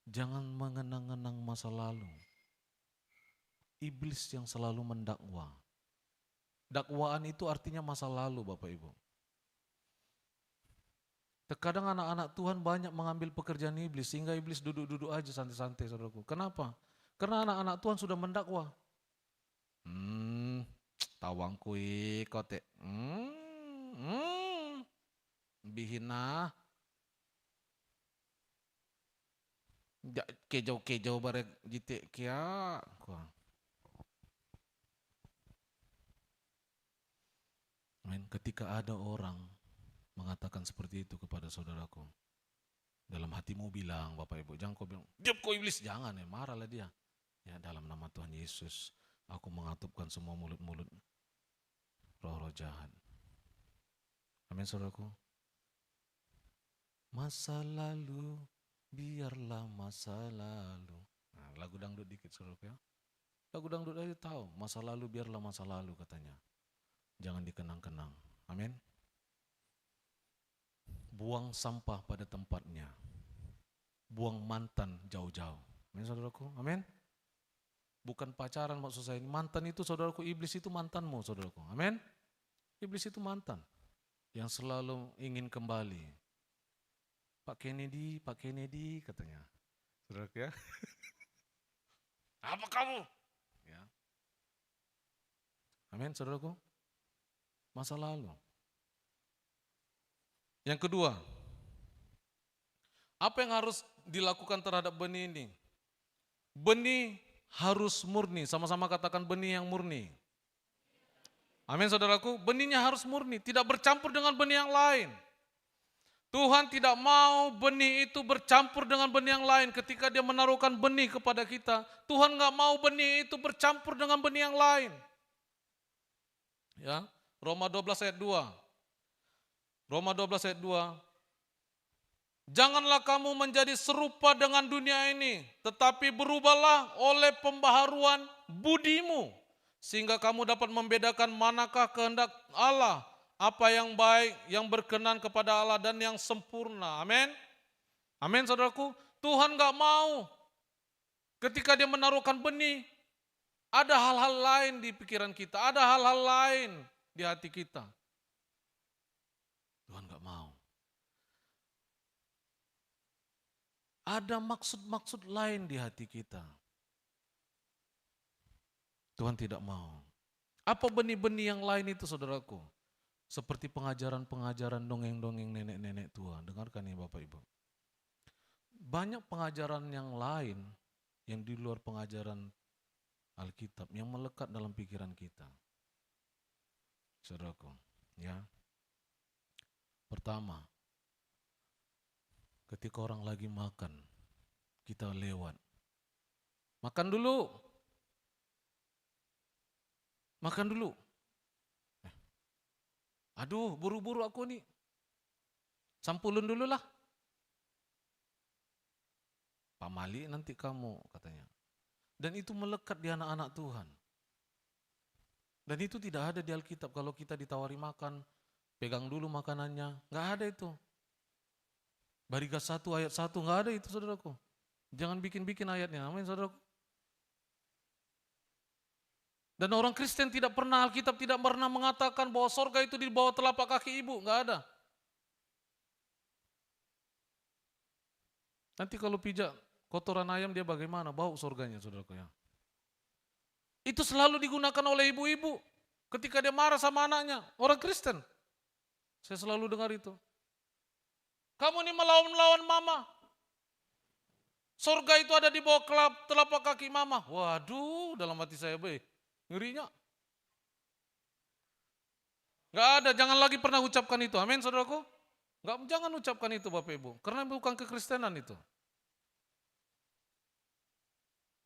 jangan mengenang-enang masa lalu. Iblis yang selalu mendakwa. Dakwaan itu artinya masa lalu Bapak Ibu. Terkadang anak-anak Tuhan banyak mengambil pekerjaan iblis, sehingga iblis duduk-duduk aja santai-santai, saudaraku. Kenapa? Karena anak-anak Tuhan sudah mendakwah. Tawang kui kote. Bihina. Kejauh-kejauh barek jitik kia. Amin. Ketika ada orang mengatakan seperti itu kepada saudaraku, dalam hatimu bilang, Bapak Ibu, jangan kau bilang, diam kau iblis, jangan ya, marahlah dia. Ya, dalam nama Tuhan Yesus, aku mengatupkan semua mulut-mulut roh-roh jahat. Amin, saudaraku. Masa lalu, biarlah masa lalu. Nah, lagu dangdut dikit, saudaraku ya. Lagu dangdut aja tahu, masa lalu biarlah masa lalu katanya. Jangan dikenang-kenang. Amin. Buang sampah pada tempatnya. Buang mantan jauh-jauh. Amin, saudaraku. Amin. Bukan pacaran maksud saya. Mantan itu, saudaraku, iblis itu mantanmu, saudaraku. Amin. Iblis itu mantan yang selalu ingin kembali. Pak Kennedy katanya. Saudaraku ya. Apa kamu? Ya. Amin, saudaraku. Masa lalu. Yang kedua, apa yang harus dilakukan terhadap benih ini? Benih harus murni, sama-sama katakan benih yang murni. Amin, saudaraku, benihnya harus murni, tidak bercampur dengan benih yang lain. Tuhan tidak mau benih itu bercampur dengan benih yang lain. Ketika dia menaruhkan benih kepada kita, Tuhan gak mau benih itu bercampur dengan benih yang lain. Ya, Roma 12 ayat 2. Roma 12 ayat 2. Janganlah kamu menjadi serupa dengan dunia ini, tetapi berubahlah oleh pembaharuan budimu, sehingga kamu dapat membedakan manakah kehendak Allah, apa yang baik, yang berkenan kepada Allah dan yang sempurna. Amin. Amin, saudaraku. Tuhan gak mau ketika dia menaruhkan benih, ada hal-hal lain di pikiran kita, ada hal-hal lain di hati kita. Tuhan gak mau. Ada maksud-maksud lain di hati kita. Tuhan tidak mau. Apa benih-benih yang lain itu, saudaraku? Seperti pengajaran-pengajaran dongeng-dongeng nenek-nenek tua. Dengarkan ya Bapak Ibu. Banyak pengajaran yang lain yang di luar pengajaran Alkitab yang melekat dalam pikiran kita. Saudaraku, ya. Pertama, ketika orang lagi makan, kita lewat. Makan dulu. Makan dulu. Aduh, buru-buru aku nih. Sampulun dulu lah. Pamali nanti kamu, katanya. Dan itu melekat di anak-anak Tuhan. Dan itu tidak ada di Alkitab. Kalau kita ditawari makan, pegang dulu makanannya. Nggak ada itu. Barigas 1 ayat 1, nggak ada itu, saudaraku. Jangan bikin-bikin ayatnya. Amin, saudaraku. Dan orang Kristen tidak pernah, Alkitab tidak pernah mengatakan bahwa sorga itu di bawah telapak kaki ibu. Nggak ada. Nanti kalau pijak kotoran ayam dia bagaimana? Bau sorganya, saudaraku ya. Itu selalu digunakan oleh ibu-ibu ketika dia marah sama anaknya. Orang Kristen. Saya selalu dengar itu. Kamu ini melawan mama. Sorga itu ada di bawah telapak kaki mama. Waduh, dalam hati saya, ngerinya. Gak ada, jangan lagi pernah ucapkan itu. Amin, saudaraku. Jangan ucapkan itu Bapak Ibu. Karena bukan kekristenan itu.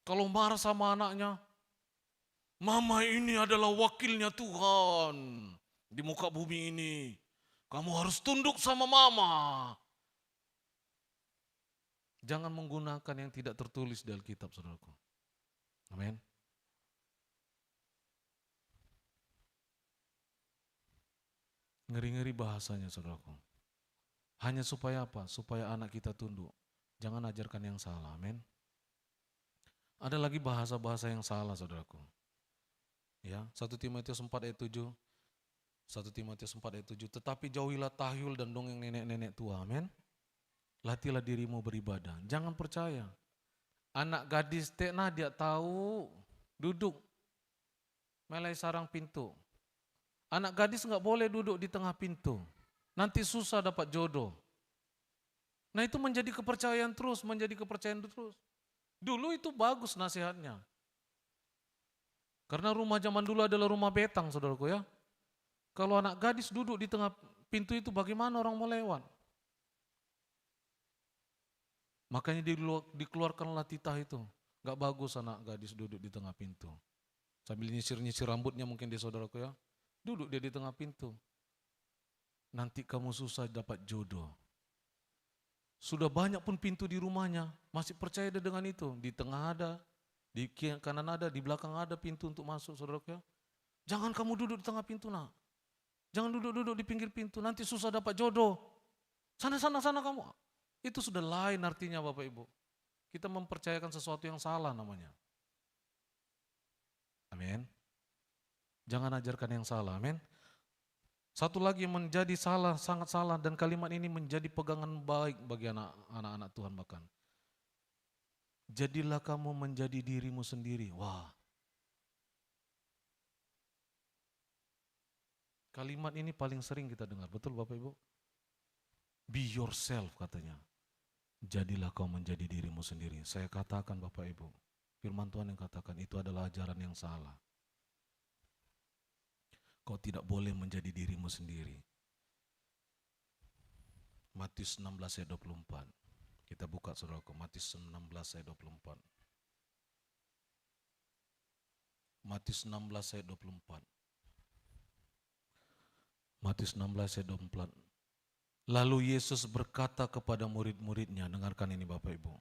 Kalau marah sama anaknya, mama ini adalah wakilnya Tuhan di muka bumi ini. Kamu harus tunduk sama mama. Jangan menggunakan yang tidak tertulis di Alkitab, saudaraku. Amin. Ngeri-ngeri bahasanya, saudaraku. Hanya supaya apa? Supaya anak kita tunduk. Jangan ajarkan yang salah, amin. Ada lagi bahasa-bahasa yang salah, saudaraku. Ya, 1 Timotius 4 ayat 7. 1 Timotius 4 ayat 7. Tetapi jauhilah tahyul dan dongeng nenek-nenek tua. Amin. Latihlah dirimu beribadah. Jangan percaya. Anak gadis tekna dia tahu duduk melai sarang pintu. Anak gadis nggak boleh duduk di tengah pintu. Nanti susah dapat jodoh. Nah itu menjadi kepercayaan terus, menjadi kepercayaan terus. Dulu itu bagus nasihatnya. Karena rumah zaman dulu adalah rumah betang, saudaraku ya. Kalau anak gadis duduk di tengah pintu itu bagaimana orang mau lewat? Makanya dikeluarkanlah titah itu. Gak bagus anak gadis duduk di tengah pintu. Sambil nyisir-nyisir rambutnya mungkin dia saudaraku ya. Duduk dia di tengah pintu. Nanti kamu susah dapat jodoh. Sudah banyak pun pintu di rumahnya, masih percaya dengan itu. Di tengah ada, di kanan ada, di belakang ada pintu untuk masuk saudaraku ya. Jangan kamu duduk di tengah pintu nak. Jangan duduk-duduk di pinggir pintu, nanti susah dapat jodoh. Sana kamu. Itu sudah lain artinya Bapak Ibu. Kita mempercayakan sesuatu yang salah namanya. Amin. Jangan ajarkan yang salah, amin. Satu lagi yang menjadi salah, sangat salah, dan kalimat ini menjadi pegangan baik bagi anak-anak Tuhan bahkan. Jadilah kamu menjadi dirimu sendiri. Wah. Kalimat ini paling sering kita dengar, betul Bapak Ibu? Be yourself katanya. Jadilah kau menjadi dirimu sendiri. Saya katakan Bapak Ibu, firman Tuhan yang katakan itu adalah ajaran yang salah. Kau tidak boleh menjadi dirimu sendiri. Matius 16 ayat 24. Kita buka saudaraku, Matius 16 ayat 24. Matius 16 ayat 24. Matius 16 ayat 24. Lalu Yesus berkata kepada murid-muridnya, dengarkan ini Bapak Ibu.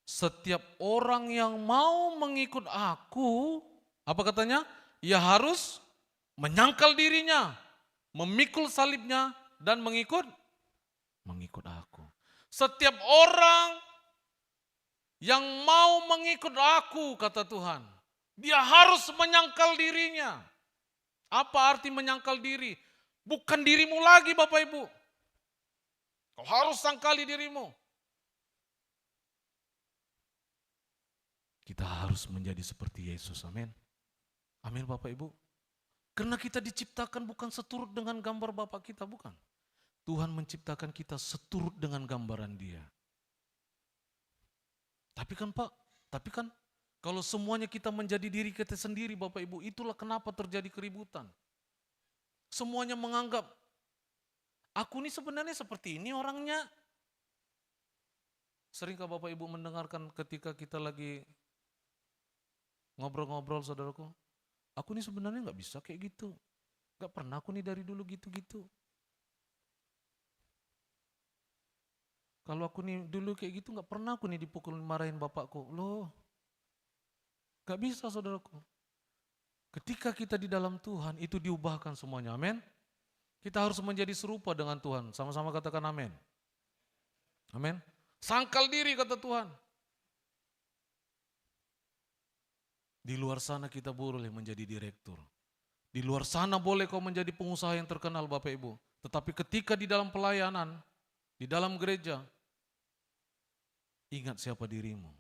Setiap orang yang mau mengikut aku, apa katanya? Ia harus menyangkal dirinya, memikul salibnya, dan mengikut aku. Setiap orang yang mau mengikut aku, kata Tuhan, dia harus menyangkal dirinya. Apa arti menyangkal diri? Bukan dirimu lagi Bapak Ibu. Kau harus sangkali dirimu. Kita harus menjadi seperti Yesus, amin. Amin Bapak Ibu. Karena kita diciptakan bukan seturut dengan gambar Bapak kita, bukan. Tuhan menciptakan kita seturut dengan gambaran Dia. Tapi kan kalau semuanya kita menjadi diri kita sendiri Bapak Ibu, itulah kenapa terjadi keributan. Semuanya menganggap, aku ini sebenarnya seperti ini orangnya. Seringkah Bapak Ibu mendengarkan ketika kita lagi ngobrol-ngobrol saudaraku, aku ini sebenarnya gak bisa kayak gitu. Gak pernah aku nih dari dulu gitu-gitu. Kalau aku nih dulu kayak gitu gak pernah aku nih dipukul marahin bapakku. Loh, gak bisa saudaraku. Ketika kita di dalam Tuhan itu diubahkan semuanya, amin. Kita harus menjadi serupa dengan Tuhan, sama-sama katakan amin. Amin. Sangkal diri kata Tuhan. Di luar sana kita boleh menjadi direktur. Di luar sana boleh kau menjadi pengusaha yang terkenal Bapak Ibu. Tetapi ketika di dalam pelayanan, di dalam gereja, ingat siapa dirimu.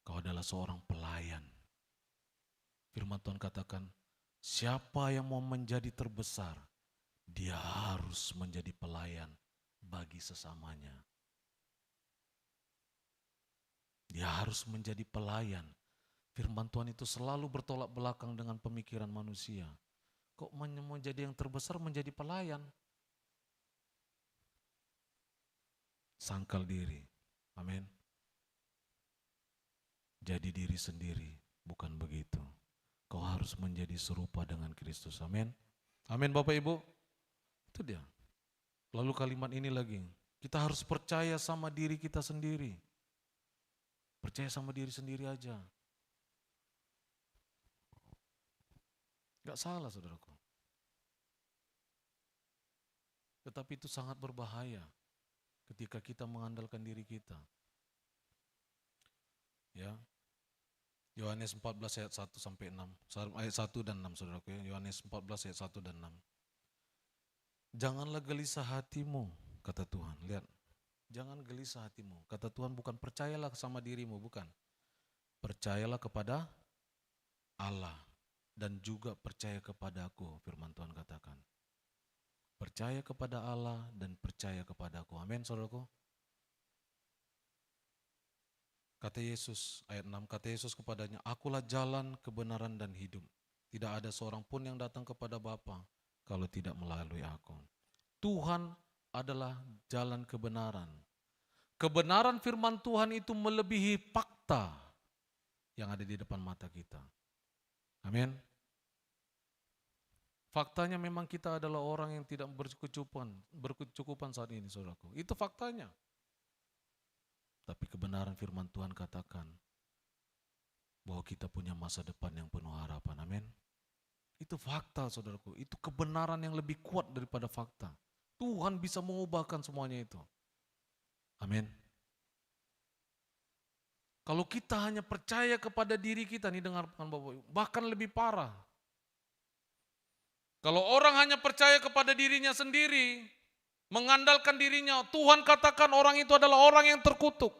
Kau adalah seorang pelayan. Firman Tuhan katakan, siapa yang mau menjadi terbesar, dia harus menjadi pelayan bagi sesamanya. Dia harus menjadi pelayan. Firman Tuhan itu selalu bertolak belakang dengan pemikiran manusia. Kok mau jadi yang terbesar menjadi pelayan? Sangkal diri. Amin. Jadi diri sendiri, bukan begitu. Kau harus menjadi serupa dengan Kristus. Amin. Amin Bapak Ibu. Itu dia. Lalu kalimat ini lagi. Kita harus percaya sama diri kita sendiri. Percaya sama diri sendiri aja. Gak salah saudaraku. Tetapi itu sangat berbahaya ketika kita mengandalkan diri kita. Ya. Yohanes 14 ayat 1 sampai 6. Ayat 1 dan 6 saudaraku ya. Yohanes 14 ayat 1 dan 6. Janganlah gelisah hatimu, kata Tuhan. Lihat, jangan gelisah hatimu. Kata Tuhan bukan percayalah sama dirimu, bukan. Percayalah kepada Allah dan juga percaya kepada aku, firman Tuhan katakan. Percaya kepada Allah dan percaya kepada aku. Amin saudaraku. Kata Yesus, ayat 6, kata Yesus kepadanya, akulah jalan, kebenaran dan hidup. Tidak ada seorang pun yang datang kepada Bapa kalau tidak melalui aku. Tuhan adalah jalan kebenaran. Kebenaran firman Tuhan itu melebihi fakta yang ada di depan mata kita. Amin. Faktanya memang kita adalah orang yang tidak berkecukupan saat ini, saudaraku. Itu faktanya. Tapi kebenaran firman Tuhan katakan bahwa kita punya masa depan yang penuh harapan. Amin. Itu fakta, saudaraku. Itu kebenaran yang lebih kuat daripada fakta. Tuhan bisa mengubahkan semuanya itu. Amin. Kalau kita hanya percaya kepada diri kita, nih dengarkan Bapak Ibu, bahkan lebih parah. Kalau orang hanya percaya kepada dirinya sendiri, mengandalkan dirinya, Tuhan katakan orang itu adalah orang yang terkutuk.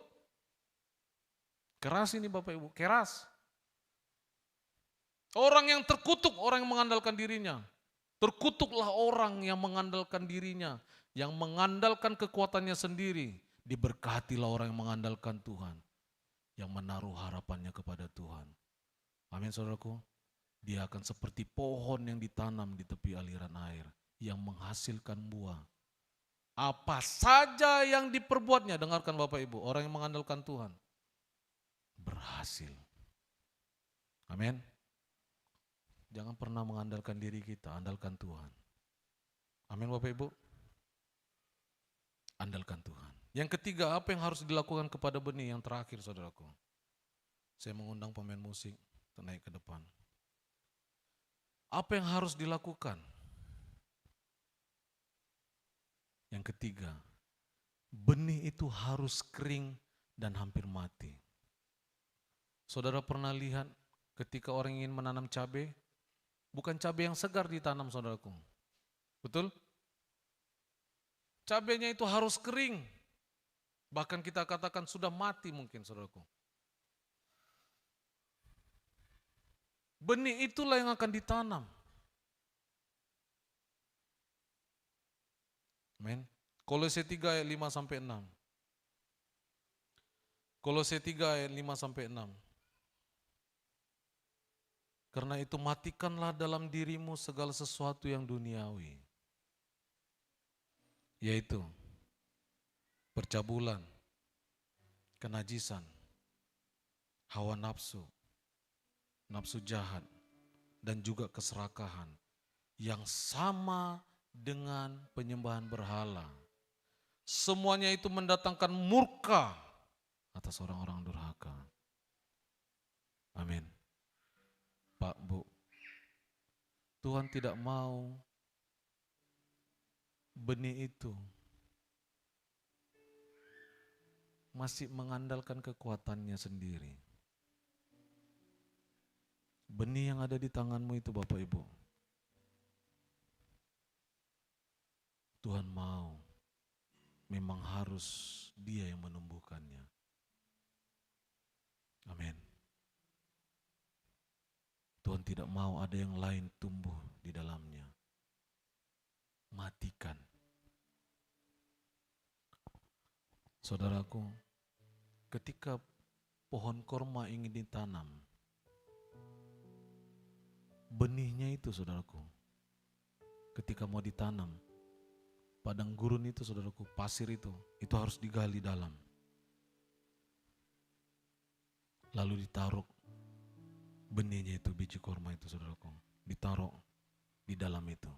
Keras ini Bapak Ibu, keras. Orang yang terkutuk, orang yang mengandalkan dirinya. Terkutuklah orang yang mengandalkan dirinya, yang mengandalkan kekuatannya sendiri. Diberkatilah orang yang mengandalkan Tuhan, yang menaruh harapannya kepada Tuhan. Amin saudaraku. Dia akan seperti pohon yang ditanam di tepi aliran air, yang menghasilkan buah. Apa saja yang diperbuatnya, dengarkan Bapak Ibu, orang yang mengandalkan Tuhan, berhasil. Amin. Jangan pernah mengandalkan diri kita, andalkan Tuhan. Amin Bapak Ibu. Andalkan Tuhan. Yang ketiga, apa yang harus dilakukan kepada benih? Yang terakhir saudaraku. Saya mengundang pemain musik untuk naik ke depan. Apa yang harus dilakukan? Yang ketiga, benih itu harus kering dan hampir mati. Saudara pernah lihat ketika orang ingin menanam cabai, bukan cabai yang segar ditanam saudaraku. Betul? Cabainya itu harus kering. Bahkan kita katakan sudah mati mungkin saudaraku. Benih itulah yang akan ditanam. Amin. Kolose 3 ayat 5 sampai 6. Kolose 3 ayat 5 sampai 6. Karena itu matikanlah dalam dirimu segala sesuatu yang duniawi. Yaitu percabulan, kenajisan, hawa nafsu, nafsu jahat, dan juga keserakahan yang sama dengan penyembahan berhala. Semuanya itu mendatangkan murka atas orang-orang durhaka. Amin. Pak, Bu, Tuhan tidak mau benih itu masih mengandalkan kekuatannya sendiri. Benih yang ada di tanganmu itu Bapak Ibu, Tuhan mau, memang harus Dia yang menumbuhkannya. Amin. Tuhan tidak mau ada yang lain tumbuh di dalamnya. Matikan. Saudaraku, ketika pohon korma ingin ditanam, benihnya itu saudaraku, ketika mau ditanam, padang gurun itu saudaraku, pasir itu harus digali dalam. Lalu ditaruh benihnya itu, biji korma itu saudaraku, ditaruh di dalam itu.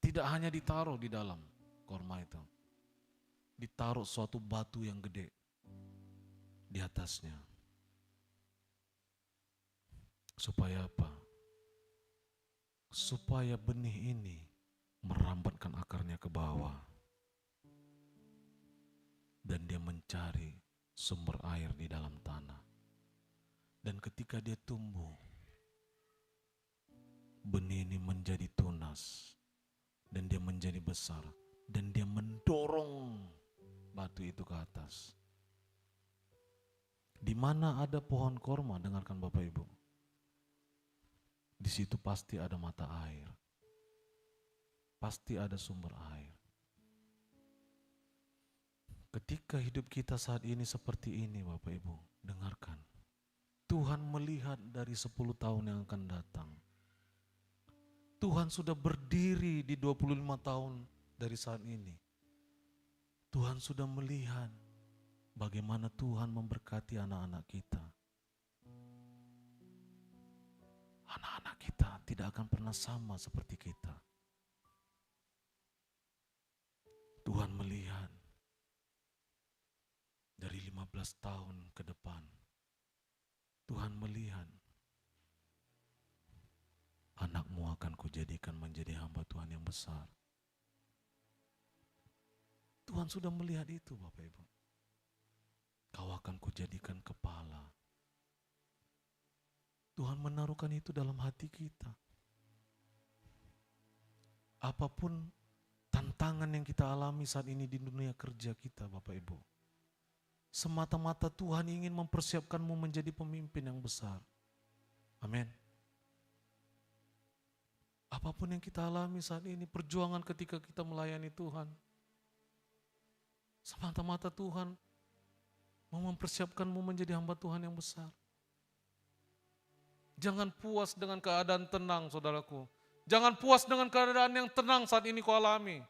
Tidak hanya ditaruh di dalam korma itu, ditaruh suatu batu yang gede di atasnya. Supaya apa? Supaya benih ini merambatkan akarnya ke bawah. Dan dia mencari sumber air di dalam tanah. Dan ketika dia tumbuh, benih ini menjadi tunas. Dan dia menjadi besar. Dan dia mendorong batu itu ke atas. Di mana ada pohon korma, dengarkan Bapak Ibu. Di situ pasti ada mata air. Pasti ada sumber air. Ketika hidup kita saat ini seperti ini Bapak Ibu, dengarkan. Tuhan melihat dari 10 tahun yang akan datang. Tuhan sudah berdiri di 25 tahun dari saat ini. Tuhan sudah melihat bagaimana Tuhan memberkati anak-anak kita. Anak-anak kita tidak akan pernah sama seperti kita. Tuhan melihat dari 15 tahun ke depan. Tuhan melihat anakmu akan kujadikan menjadi hamba Tuhan yang besar. Tuhan sudah melihat itu Bapak Ibu. Kau akan kujadikan kepala. Tuhan menaruhkan itu dalam hati kita. Apapun tantangan yang kita alami saat ini di dunia kerja kita Bapak Ibu. Semata-mata Tuhan ingin mempersiapkanmu menjadi pemimpin yang besar. Amin. Apapun yang kita alami saat ini, perjuangan ketika kita melayani Tuhan. Semata-mata Tuhan mau mempersiapkanmu menjadi hamba Tuhan yang besar. Jangan puas dengan keadaan tenang saudaraku. Jangan puas dengan keadaan yang tenang saat ini kau alami.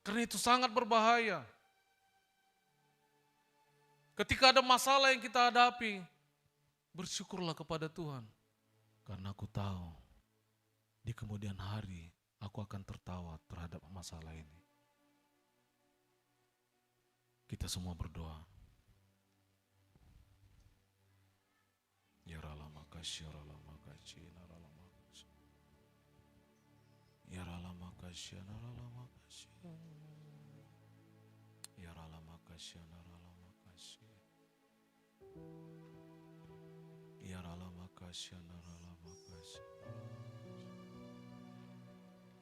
Karena itu sangat berbahaya. Ketika ada masalah yang kita hadapi, bersyukurlah kepada Tuhan. Karena aku tahu, di kemudian hari aku akan tertawa terhadap masalah ini. Kita semua berdoa. Ya Rala makasih, ya Rala makasih, ya Rala makasih. Ya Rala makasih, ya Rala makasih. Ya Rala makasih, ya Rala makasih. Ya Rala makasih, ya Rala makasih.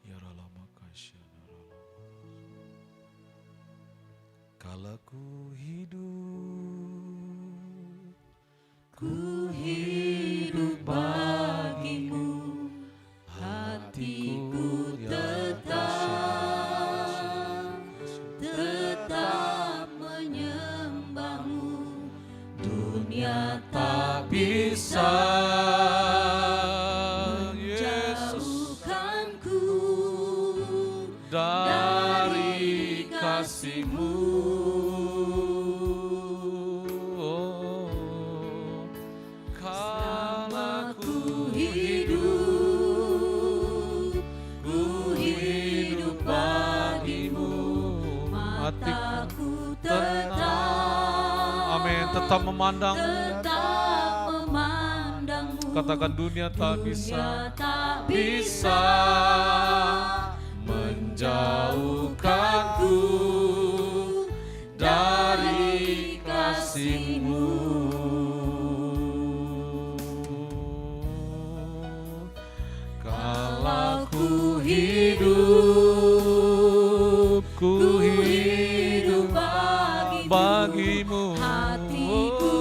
Ya Rala makasih, ya Rala makasih. Kala ku hidup bagimu, hatiku tetap menyembahmu. Dunia tak bisa menjauhkanku dari kasih-Mu. Kala ku hidup bagimu, mataku Amin. Tetap memandangmu. Katakan dunia tak bisa menjauhkanku dari kasih-Mu. Kalau ku hidup bagimu. hatiku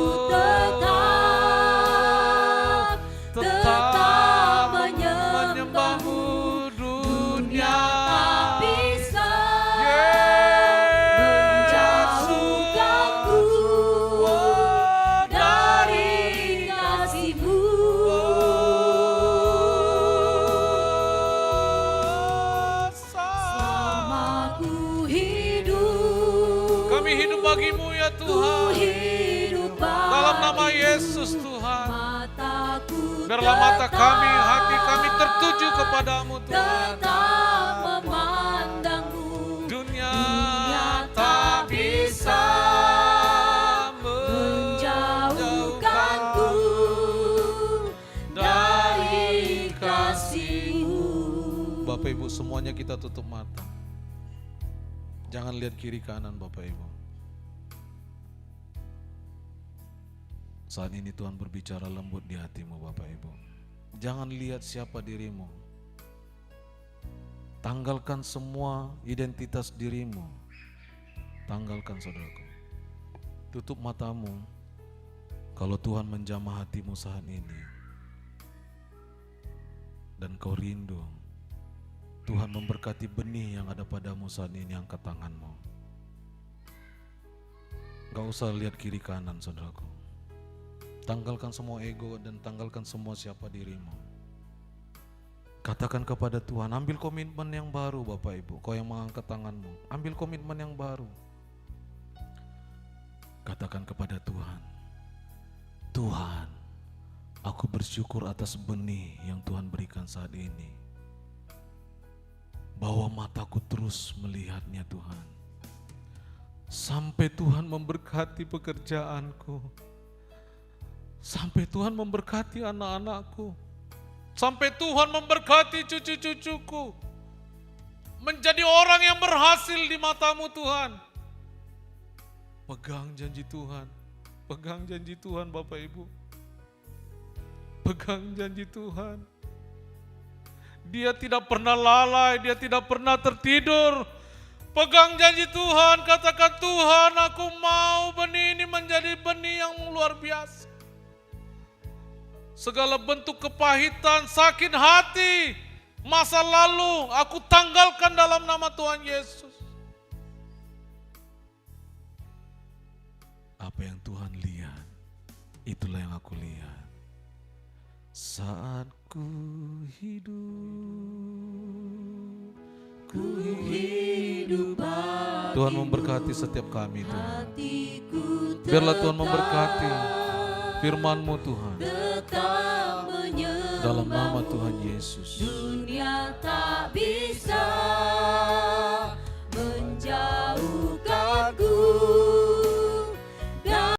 tetap menyembahmu. Dunia tak bisa menjauhkanku dari kasih-Mu. Selama ku hidup, Kami hidup bagimu ya Tuhan. hidup Dalam nama bagimu. Yesus Tuhan. Mataku Biarlah mata kami, hati kami tertuju kepadamu Tuhan. tetap memandangmu. Dunia tak bisa menjauhkanku dari kasih-Mu. Bapak Ibu semuanya kita tutup mata. Jangan lihat kiri kanan Bapak Ibu. Saat ini Tuhan berbicara lembut di hatimu Bapak Ibu. Jangan lihat siapa dirimu. Tanggalkan semua identitas dirimu. Tanggalkan saudaraku. Tutup matamu. Kalau Tuhan menjamah hatimu saat ini. Dan kau rindu. Tuhan memberkati benih yang ada padamu saat ini, angkat tanganmu. Gak usah lihat kiri kanan saudaraku. Tanggalkan semua ego dan tanggalkan semua siapa dirimu. Katakan kepada Tuhan, ambil komitmen yang baru Bapak Ibu. Kau yang mengangkat tanganmu, ambil komitmen yang baru. Katakan kepada Tuhan, Tuhan, aku bersyukur atas benih yang Tuhan berikan saat ini. Bawa mataku terus melihatnya Tuhan. Sampai Tuhan memberkati pekerjaanku. Sampai Tuhan memberkati anak-anakku. Sampai Tuhan memberkati cucu-cucuku. Menjadi orang yang berhasil di matamu Tuhan. Pegang janji Tuhan. Pegang janji Tuhan Bapak Ibu. Pegang janji Tuhan. Dia tidak pernah lalai, dia tidak pernah tertidur. Pegang janji Tuhan, katakan Tuhan, aku mau benih ini menjadi benih yang luar biasa. Segala bentuk kepahitan, sakit hati, masa lalu aku tanggalkan dalam nama Tuhan Yesus. Apa yang Tuhan lihat, itulah yang aku lihat. Saat ku hidup Tuhan memberkati setiap kami Tuhan. Biarlah Tuhan memberkati firman-Mu Tuhan. Dalam nama Tuhan Yesus. Dunia tak bisa